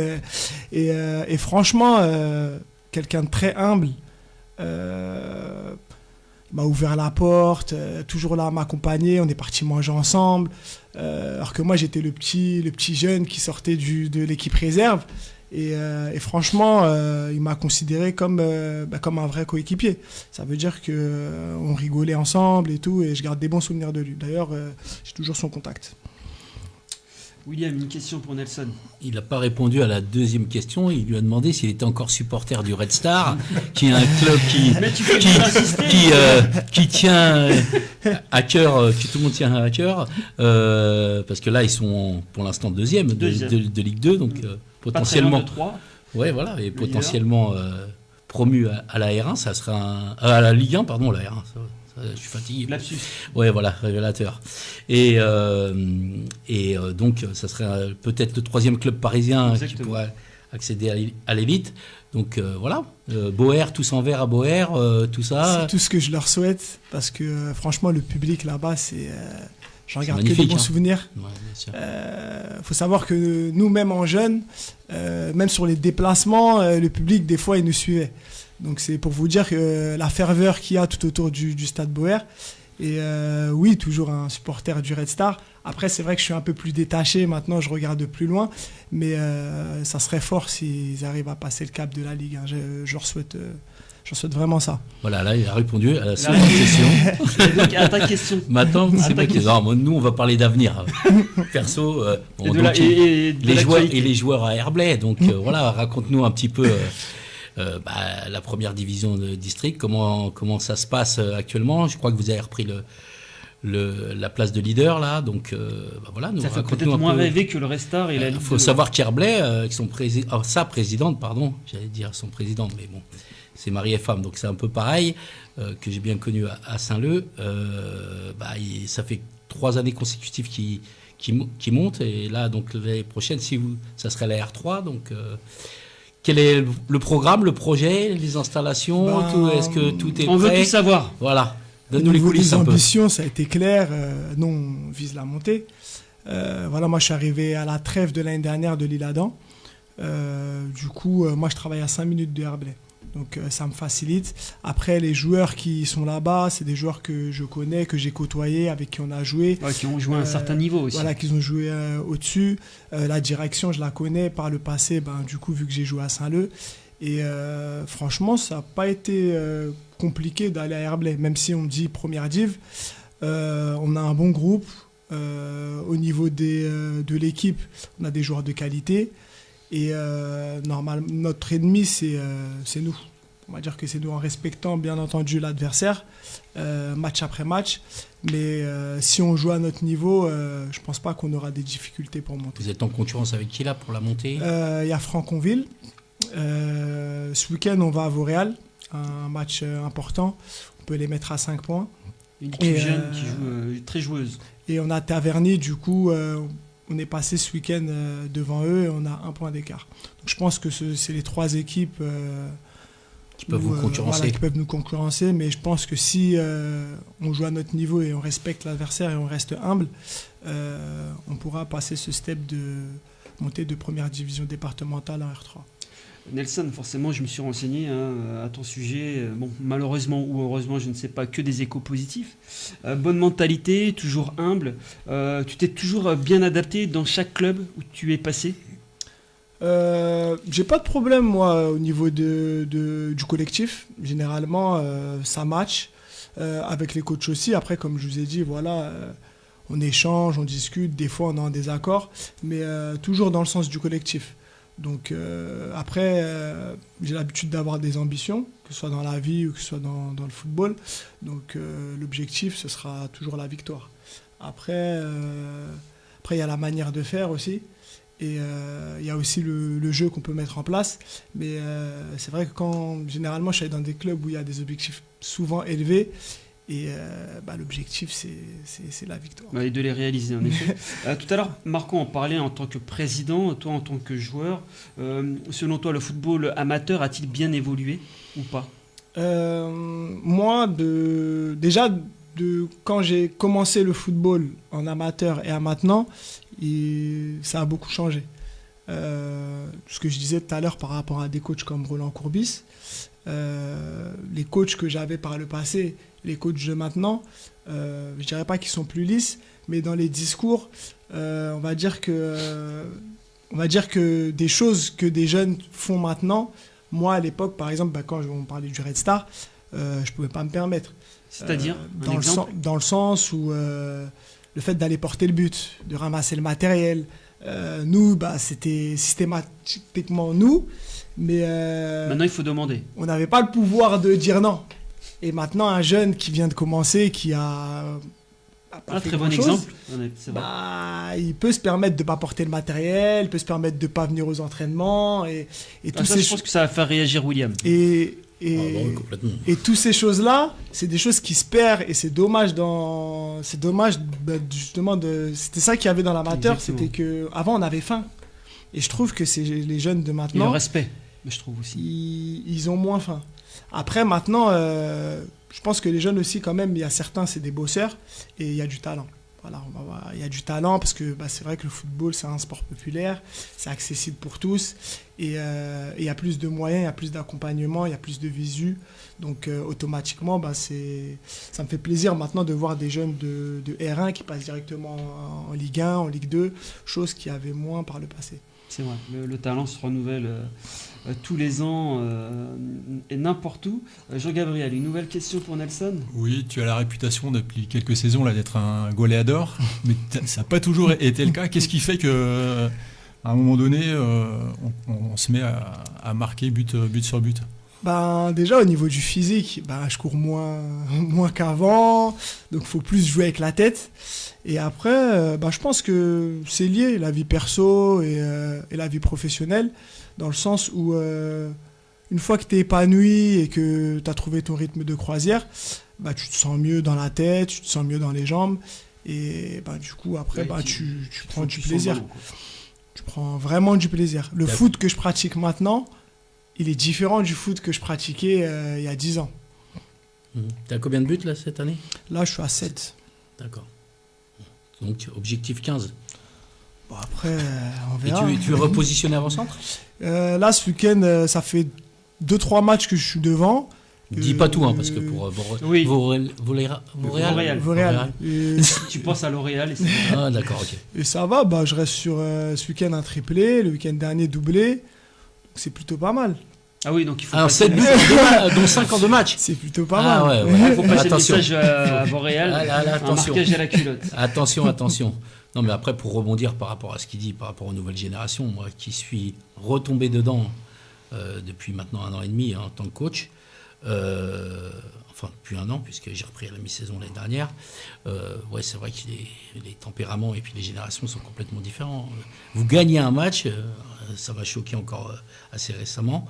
et franchement quelqu'un de très humble, m'a ouvert la porte, toujours là à m'accompagner, on est parti manger ensemble, alors que moi j'étais le petit jeune qui sortait de l'équipe réserve. Et franchement, il m'a considéré comme un vrai coéquipier. Ça veut dire qu'on rigolait ensemble et tout, et je garde des bons souvenirs de lui. D'ailleurs, j'ai toujours son contact. William, une question pour Nelson. Il n'a pas répondu à la deuxième question. Il lui a demandé s'il était encore supporter du Red Star, qui est un club qui tient à cœur, que tout le monde tient à cœur, parce que là, ils sont pour l'instant deuxième de Ligue 2, donc potentiellement. Pas très loin de 3. Ouais, voilà, et potentiellement promu à la R1, ça sera à la Ligue 1, pardon, la R1. Je suis fatigué. Lapsus. Ouais, voilà, révélateur. Et donc, ça serait peut-être le 3e club parisien qui pourrait accéder à l'élite. Donc voilà, Boer, tous en vert à Boer, tout ça. C'est tout ce que je leur souhaite, parce que franchement, le public là-bas, j'en garde que des bons souvenirs. Ouais, faut savoir que nous, même en jeunes, même sur les déplacements, le public, des fois, il nous suivait. Donc c'est pour vous dire que la ferveur qu'il y a tout autour du stade Boer. Et oui, toujours un supporter du Red Star. Après, c'est vrai que je suis un peu plus détaché. Maintenant, je regarde de plus loin. Mais ça serait fort s'ils arrivent à passer le cap de la Ligue. Je leur souhaite vraiment ça. Voilà, là, il a répondu à la seconde question. Donc, à ta question. Maintenant, c'est ma question. Non, nous, on va parler d'avenir. Perso, les joueurs à Herblay. Donc voilà, raconte-nous un petit peu la première division de district. Comment ça se passe actuellement? Je crois que vous avez repris la place de leader là, donc voilà. Ça fait peut-être moins rêver que le Restart et la Ligue. Il faut savoir qu'Herblay, sa présidente, pardon, j'allais dire son président, mais bon, c'est mari et femme, donc c'est un peu pareil, que j'ai bien connu à Saint-Leu. Ça fait 3 années consécutives qui monte, et là donc l'année prochaine, ça serait la R3, donc. Quel est le programme, le projet, les installations, tout, est-ce que tout est prêt? On veut tout savoir. Voilà. Donne-nous les coulisses un peu. Les ambitions, ça a été clair. Nous, on vise la montée. Moi, je suis arrivé à la trêve de l'année dernière de l'Isle-Adam. Du coup, moi, je travaille à 5 minutes de Herblay. Donc, ça me facilite. Après, les joueurs qui sont là-bas, c'est des joueurs que je connais, que j'ai côtoyés, avec qui on a joué. Ouais, qui ont joué à un certain niveau aussi. Voilà, qui ont joué au-dessus. La direction, je la connais par le passé, du coup, vu que j'ai joué à Saint-Leu. Et franchement, ça n'a pas été compliqué d'aller à Herblay, même si on me dit première div. On a un bon groupe. Au niveau de l'équipe, on a des joueurs de qualité. Et normalement, notre ennemi, c'est nous. On va dire que c'est nous, en respectant bien entendu l'adversaire, match après match. Mais si on joue à notre niveau, je ne pense pas qu'on aura des difficultés pour monter. Vous êtes en concurrence avec qui là pour la montée? Il y a Franconville. Ce week-end, on va à Vauréal, un match important. On peut les mettre à 5 points. Une équipe jeune qui joue, très joueuse. Et on a Taverny, du coup, on est passé ce week-end devant eux et on a 1 point d'écart. Donc je pense que c'est les 3 équipes qui peuvent vous concurrencer. Qui peuvent nous concurrencer, mais je pense que si on joue à notre niveau et on respecte l'adversaire et on reste humble, on pourra passer ce step de montée de première division départementale en R3. Nelson, forcément, je me suis renseigné à ton sujet. Bon, malheureusement ou heureusement, je ne sais pas, que des échos positifs. Bonne mentalité, toujours humble. Tu t'es toujours bien adapté dans chaque club où tu es passé? J'ai pas de problème, moi, au niveau du collectif. Généralement, ça match. Avec les coachs aussi. Après, comme je vous ai dit, voilà, on échange, on discute. Des fois, on est en désaccord. Mais toujours dans le sens du collectif. Donc après, j'ai l'habitude d'avoir des ambitions, que ce soit dans la vie ou que ce soit dans le football. Donc l'objectif, ce sera toujours la victoire. Après, il y a la manière de faire aussi. Et il y a aussi le jeu qu'on peut mettre en place. Mais c'est vrai que généralement, je suis dans des clubs où il y a des objectifs souvent élevés. Et l'objectif, c'est la victoire. Et de les réaliser, en effet. Tout à l'heure, Marco en parlait en tant que président, toi en tant que joueur. Selon toi, le football amateur a-t-il bien évolué ou pas? Moi, quand j'ai commencé le football en amateur et à maintenant, ça a beaucoup changé. Ce que je disais tout à l'heure par rapport à des coachs comme Roland Courbis, les coachs que j'avais par le passé, les coachs de maintenant, je dirais pas qu'ils sont plus lisses, mais dans les discours, on va dire que des choses que des jeunes font maintenant, moi à l'époque, par exemple, quand on parlait du Red Star, je pouvais pas me permettre. C'est-à-dire dans le sens où le fait d'aller porter le but, de ramasser le matériel, nous, c'était systématiquement nous, mais maintenant il faut demander. On n'avait pas le pouvoir de dire non. Et maintenant, un jeune qui vient de commencer, qui a pas fait très bon exemple, c'est vrai. Il peut se permettre de ne pas porter le matériel, il peut se permettre de ne pas venir aux entraînements. Et tout ça, je pense que ça va faire réagir William. Et toutes ces choses-là, c'est des choses qui se perdent et c'est dommage. Justement, c'était ça qu'il y avait dans l'amateur, c'était qu'avant on avait faim. Et je trouve que c'est les jeunes de maintenant. Et le respect, je trouve aussi. Ils ont moins faim. Après, maintenant, je pense que les jeunes aussi, quand même, il y a certains, c'est des bosseurs et il y a du talent. Voilà, il y a du talent parce que c'est vrai que le football, c'est un sport populaire, c'est accessible pour tous et il y a plus de moyens, il y a plus d'accompagnement, il y a plus de visu. Donc, automatiquement, ça me fait plaisir maintenant de voir des jeunes de R1 qui passent directement en Ligue 1, en Ligue 2, chose qu'il y avait moins par le passé. C'est vrai, le talent se renouvelle tous les ans et n'importe où. Jean-Gabriel, une nouvelle question pour Nelson? Oui, tu as la réputation depuis quelques saisons là, d'être un goléador, mais ça n'a pas toujours été le cas. Qu'est-ce qui fait que à un moment donné, on se met à marquer but sur but? Déjà, au niveau du physique, je cours moins qu'avant, donc il faut plus jouer avec la tête. Et après, je pense que c'est lié, la vie perso et la vie professionnelle, dans le sens où une fois que tu es épanoui et que tu as trouvé ton rythme de croisière, tu te sens mieux dans la tête, tu te sens mieux dans les jambes. Et du coup, après, tu prends du plaisir. Tu prends vraiment du plaisir. Le foot que je pratique maintenant, il est différent du foot que je pratiquais il y a 10 ans. T'as combien de buts là cette année? Là, je suis à 7. D'accord. Donc, objectif 15. Après, on verra. Et tu es repositionné avant-centre? Là, ce week-end, ça fait 2-3 matchs que je suis devant. Dis pas tout, parce que pour Vauréal. Tu penses à L'Oréal et Ah, d'accord, ok. Et ça va, je reste sur ce week-end un triplé, le week-end dernier doublé. C'est plutôt pas mal. Ah oui, donc il faut. Alors 7 buts, dont 5 en 2 matchs. C'est plutôt pas mal. Il faut passer le message à Vauréal, un marquage à la culotte. Attention. Non, mais après, pour rebondir par rapport à ce qu'il dit, par rapport aux nouvelles générations, moi qui suis retombé dedans depuis maintenant 1 an et demi en tant que coach, enfin depuis 1 an, puisque j'ai repris à la mi-saison l'année dernière, c'est vrai que les tempéraments et puis les générations sont complètement différents. Vous gagnez un match, ça m'a choqué encore assez récemment,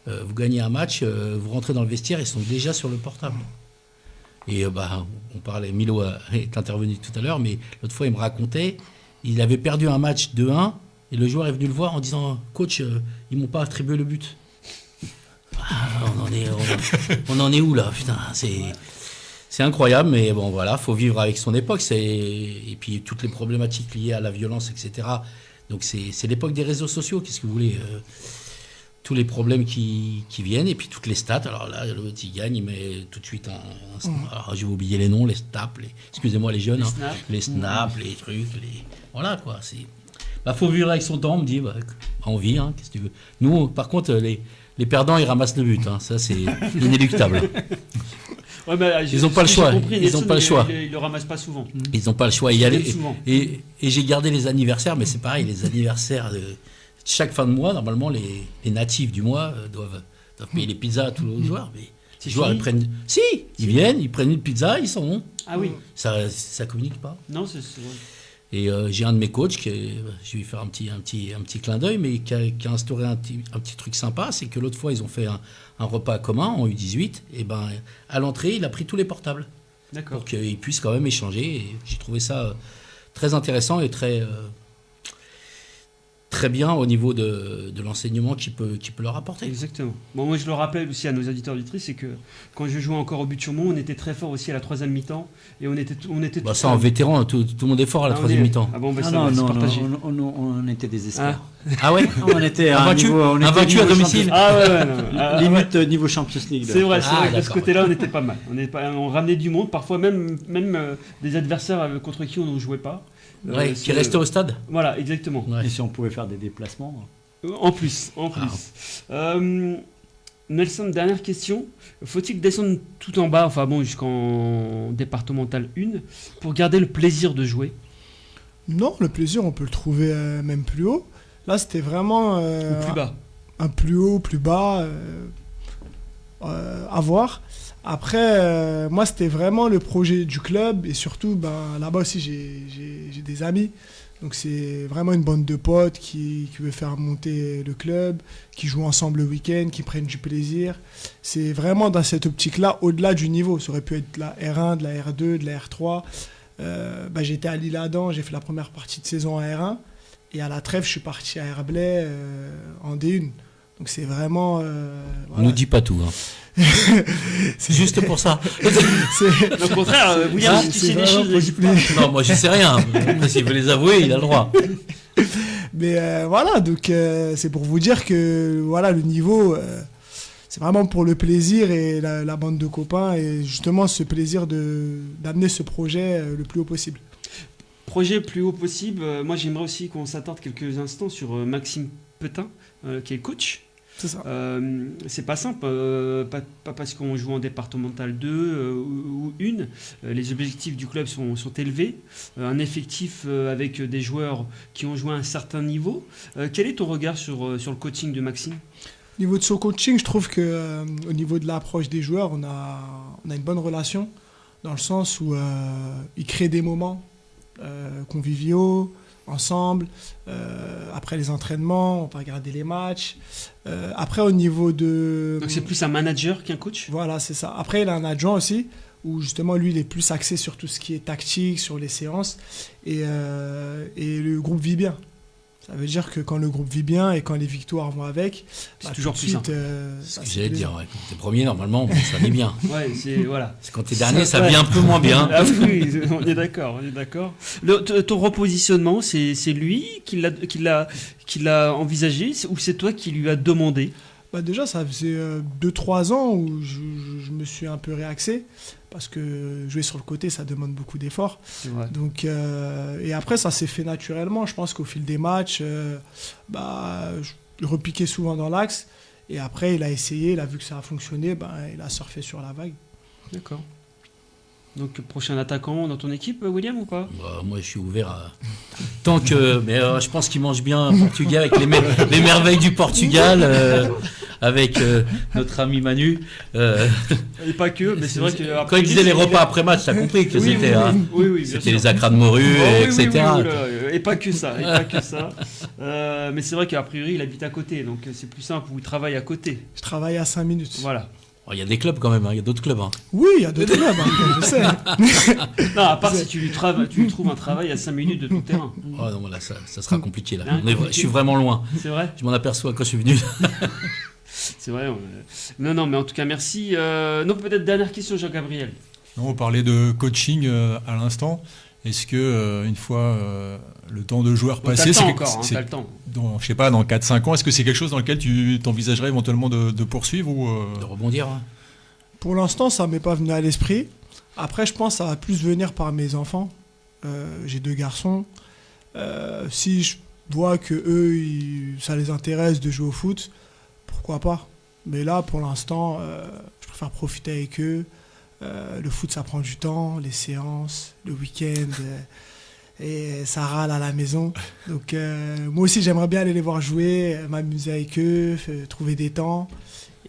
vous gagnez un match, vous rentrez dans le vestiaire, ils sont déjà sur le portable. Et on parlait, Milo est intervenu tout à l'heure, mais l'autre fois il me racontait, il avait perdu un match 2-1, et le joueur est venu le voir en disant « Coach, ils m'ont pas attribué le but ». On en est où là, putain, c'est incroyable, mais bon voilà, faut vivre avec son époque, et puis toutes les problématiques liées à la violence, etc. Donc c'est l'époque des réseaux sociaux, qu'est-ce que vous voulez, tous les problèmes qui viennent, et puis toutes les stats. Alors là, l'autre il gagne, il met tout de suite alors je vais oublier les noms, les stats, excusez-moi les jeunes, les snaps, les trucs, voilà quoi, faut vivre avec son temps, on me dit, on vit, qu'est-ce que tu veux. Nous, par contre, les perdants, ils ramassent le but. Ça, c'est inéluctable. Ils n'ont pas le choix. Ils ne le ramassent pas souvent. Ils n'ont pas le choix. Et j'ai gardé les anniversaires, mais c'est pareil, les anniversaires de chaque fin de mois, normalement, les natifs du mois doivent payer les pizzas à tous les joueurs. Mais les joueurs, ils prennent. Si, ils viennent, ils prennent une pizza, ils s'en vont. Ah oui. Ça communique pas. Non, c'est vrai. Et j'ai un de mes coachs, je vais lui faire un petit clin d'œil, mais qui a instauré un petit truc sympa, c'est que l'autre fois, ils ont fait un repas commun en U18, et à l'entrée, il a pris tous les portables. D'accord. Pour qu'ils puissent quand même échanger, et j'ai trouvé ça très intéressant et très bien au niveau de l'enseignement qui peut leur apporter. Exactement. Bon, moi je le rappelle aussi à nos auditeurs auditrices, c'est que quand je jouais encore au But-sur-Mont, on était très fort aussi à la 3e mi-temps, et on était ça en vétéran, tout le monde est fort à la 3e mi-temps. Ah bon, on était des experts. Ah ouais. On était invaincu à domicile. Ah ouais, limite niveau Champions League. C'est vrai, de ce côté-là on était pas mal. On ramenait du monde, parfois même des adversaires contre qui on ne jouait pas. Qui restait au stade. Voilà, exactement. Ouais. Et si on pouvait faire des déplacements. En plus. Nelson, dernière question. Faut-il descendre tout en bas, jusqu'en départemental 1, pour garder le plaisir de jouer? Non, le plaisir, on peut le trouver même plus haut. Là, c'était vraiment... ou plus bas. Un plus haut, plus bas, à voir. Après, moi, c'était vraiment le projet du club, et surtout, là-bas aussi, j'ai des amis. Donc, c'est vraiment une bande de potes qui veut faire monter le club, qui jouent ensemble le week-end, qui prennent du plaisir. C'est vraiment dans cette optique-là, au-delà du niveau. Ça aurait pu être de la R1, de la R2, de la R3. J'étais à L'Isle-Adam, j'ai fait la première partie de saison en R1. Et à la trêve, je suis parti à Herblay en D1. Donc, c'est vraiment... On ne nous dit pas tout. C'est juste pour ça. Au contraire, William, si tu sais des choses, non, moi je sais rien. S'il veut les avouer, il a le droit. Mais voilà, donc c'est pour vous dire que le niveau, c'est vraiment pour le plaisir et la bande de copains, et justement ce plaisir d'amener ce projet le plus haut possible. Projet plus haut possible. Moi, j'aimerais aussi qu'on s'attarde quelques instants sur Maxime Petain, qui est coach. C'est ça. C'est pas simple, pas parce qu'on joue en départemental 2 ou 1. Les objectifs du club sont élevés. Un effectif avec des joueurs qui ont joué à un certain niveau. Quel est ton regard sur le coaching de Maxime ? Au niveau de son coaching, je trouve que au niveau de l'approche des joueurs, on a une bonne relation, dans le sens où il crée des moments conviviaux, ensemble. Après les entraînements, on va regarder les matchs. Après, au niveau de... Donc c'est plus un manager qu'un coach ? Voilà, c'est ça. Après, il a un adjoint aussi, où justement, lui, il est plus axé sur tout ce qui est tactique, sur les séances. Et le groupe vit bien. Ça veut dire que quand le groupe vit bien et quand les victoires vont avec, c'est toujours plus simple. C'est ce que j'allais dire. Ouais. Quand t'es premier, normalement, ça vit bien. Ouais, voilà. Quand t'es dernier, ça vit un peu moins bien. Ah oui, on est d'accord. Ton repositionnement, c'est lui qui l'a envisagé ou c'est toi qui lui as demandé ? Déjà, ça faisait 2-3 ans où je me suis un peu réaxé, parce que jouer sur le côté, ça demande beaucoup d'efforts. Donc, et après, ça s'est fait naturellement. Je pense qu'au fil des matchs, je repiquais souvent dans l'axe. Et après, il a essayé, il a vu que ça a fonctionné, il a surfé sur la vague. D'accord. Donc, prochain attaquant dans ton équipe, William, ou pas ? Moi, je suis ouvert à... Tant que... Mais je pense qu'il mange bien portugais avec les merveilles du Portugal, avec notre ami Manu. Et pas que, mais c'est vrai que... Quand il disait les repas après match, t'as compris que c'était... Oui, c'était les acras de morue, etc. Et pas que ça. Mais c'est vrai qu'a priori, il habite à côté, donc c'est plus simple, vous travaillez à côté. Je travaille à 5 minutes. Voilà. Il y a des clubs quand même, il y a d'autres clubs. Oui, il y a d'autres clubs, je sais. Non, à part si tu lui trouves un travail à 5 minutes de ton terrain. Oh non, là, ça sera compliqué. Là. Je suis vraiment loin. C'est vrai ? Je m'en aperçois quand je suis venu. C'est vrai. Non, mais en tout cas, merci. Non, peut-être dernière question, Jean-Gabriel. Non, on parlait de coaching à l'instant. Est-ce que, une fois le temps de joueur passé, t'as le temps. Je sais pas, dans 4-5 ans, est-ce que c'est quelque chose dans lequel tu t'envisagerais éventuellement de poursuivre ou de rebondir Pour l'instant, ça m'est pas venu à l'esprit. Après, je pense que ça va plus venir par mes enfants. J'ai 2 garçons. Si je vois que eux, ça les intéresse de jouer au foot, pourquoi pas. Mais là, pour l'instant, je préfère profiter avec eux. Le foot, ça prend du temps, les séances, le week-end, et ça râle à la maison. Donc, moi aussi, j'aimerais bien aller les voir jouer, m'amuser avec eux, trouver des temps.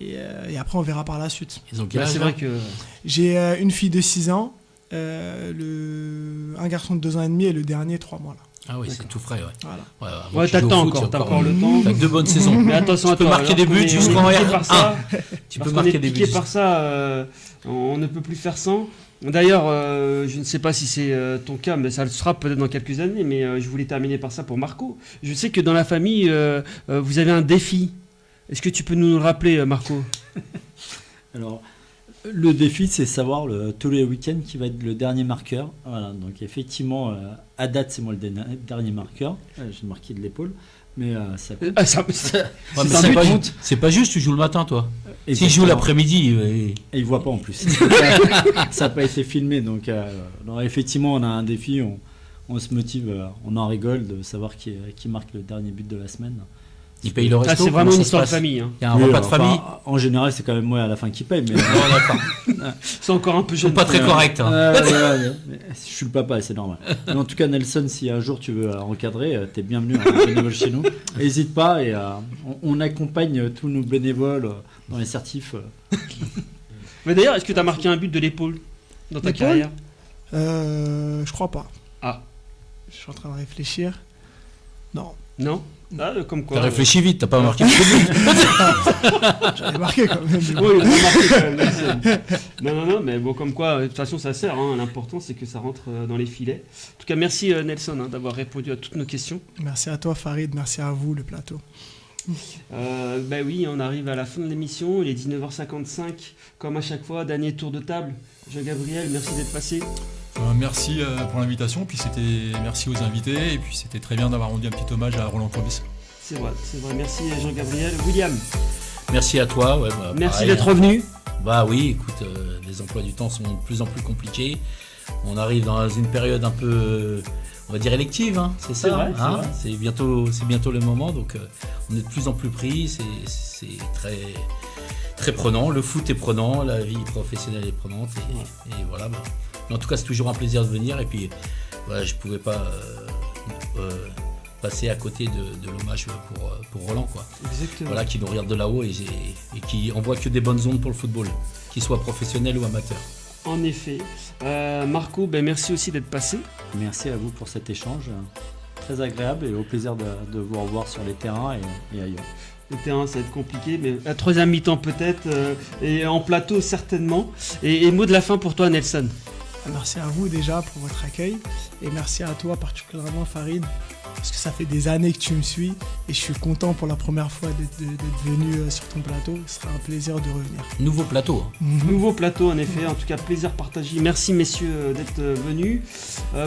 Et après, on verra par la suite. Ils ont quel âge ? C'est vrai que... J'ai une fille de 6 ans, un garçon de 2 ans et demi et le dernier 3 mois. Là. Ah oui, c'est tout frais, ouais. Voilà. Ouais, t'as le temps encore, t'as encore le temps. T'as 2 bonnes saisons. Mais attention à toi. Tu peux marquer des buts jusqu'en R1. Tu peux marquer des buts. Piqué par ça, on ne peut plus faire sans. D'ailleurs, je ne sais pas si c'est ton cas, mais ça le sera peut-être dans quelques années, mais je voulais terminer par ça pour Marco. Je sais que dans la famille, vous avez un défi. Est-ce que tu peux nous le rappeler, Marco ? Alors, le défi, c'est savoir tous les week-ends qui va être le dernier marqueur. Voilà, donc effectivement, à date, c'est moi le dernier marqueur. J'ai marqué de l'épaule, mais ça compte. C'est pas juste, tu joues le matin, toi. S'il joue l'après-midi... Et il voit pas en plus. Ça n'a pas été filmé, donc effectivement, on a un défi, on se motive, on en rigole de savoir qui marque le dernier but de la semaine. Il paye le resto. C'est vraiment une histoire de famille. Hein. Il y a un repas de famille. En général, c'est quand même moi à la fin qui paye. Mais c'est encore un peu jeune. Pas très correct. Hein. Je suis le papa, c'est normal. Mais en tout cas, Nelson, si un jour tu veux encadrer, t'es bienvenu en bénévole chez nous. N'hésite pas et on accompagne tous nos bénévoles dans les certifs. Mais d'ailleurs, est-ce que tu as marqué un but de l'épaule dans ta carrière ? Je crois pas. Ah. Je suis en train de réfléchir. Non. Non ? Comme quoi. T'as réfléchi vite, t'as pas marqué le but. J'avais marqué quand même. Oui, il a marqué quand même. Non, mais bon, comme quoi, de toute façon, ça sert. Hein. L'important, c'est que ça rentre dans les filets. En tout cas, merci Nelson d'avoir répondu à toutes nos questions. Merci à toi, Farid. Merci à vous, le plateau. Oui, on arrive à la fin de l'émission. Il est 19h55. Comme à chaque fois, dernier tour de table. Jean-Gabriel, merci d'être passé. Merci pour l'invitation, puis merci aux invités, et puis c'était très bien d'avoir rendu un petit hommage à Roland Courbis. C'est vrai. Merci Jean-Gabriel. William. Merci à toi. Merci pareil, d'être revenu. Oui, écoute, les emplois du temps sont de plus en plus compliqués. On arrive dans une période un peu on va dire élective, hein, c'est ça, vrai, hein, c'est c'est bientôt le moment, donc on est de plus en plus pris, c'est très, très prenant, le foot est prenant, la vie professionnelle est prenante, et voilà. Mais en tout cas, c'est toujours un plaisir de venir, et puis voilà, je pouvais pas passer à côté de l'hommage pour Roland, quoi. Exactement. Voilà, qui nous regarde de là-haut et qui envoie que des bonnes ondes pour le football, qu'il soit professionnel ou amateur. En effet. Marco, merci aussi d'être passé. Merci à vous pour cet échange. Très agréable et au plaisir de vous revoir sur les terrains et ailleurs. Le terrain, ça va être compliqué, mais la troisième mi-temps peut-être, et en plateau certainement. Et mot de la fin pour toi, Nelson. Merci à vous déjà pour votre accueil et merci à toi particulièrement Farid parce que ça fait des années que tu me suis et je suis content pour la première fois d'être venu sur ton plateau. Ce sera un plaisir de revenir. Nouveau plateau. Nouveau plateau en effet, en tout cas plaisir partagé. Merci messieurs d'être venus.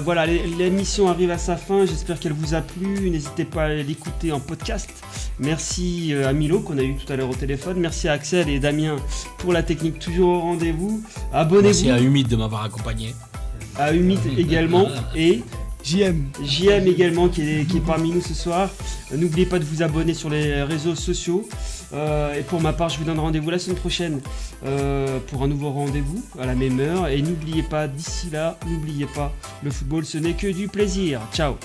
Voilà, l'émission arrive à sa fin, j'espère qu'elle vous a plu. N'hésitez pas à l'écouter en podcast. Merci à Milo qu'on a eu tout à l'heure au téléphone. Merci à Axel et Damien pour la technique toujours au rendez-vous. Abonnez-vous. Merci à Humide de m'avoir accompagné. À Humide également et JM également qui est parmi nous ce soir. N'oubliez pas de vous abonner sur les réseaux sociaux. Et pour ma part, je vous donne rendez-vous la semaine prochaine pour un nouveau rendez-vous à la même heure. Et n'oubliez pas, d'ici là, le football, ce n'est que du plaisir. Ciao.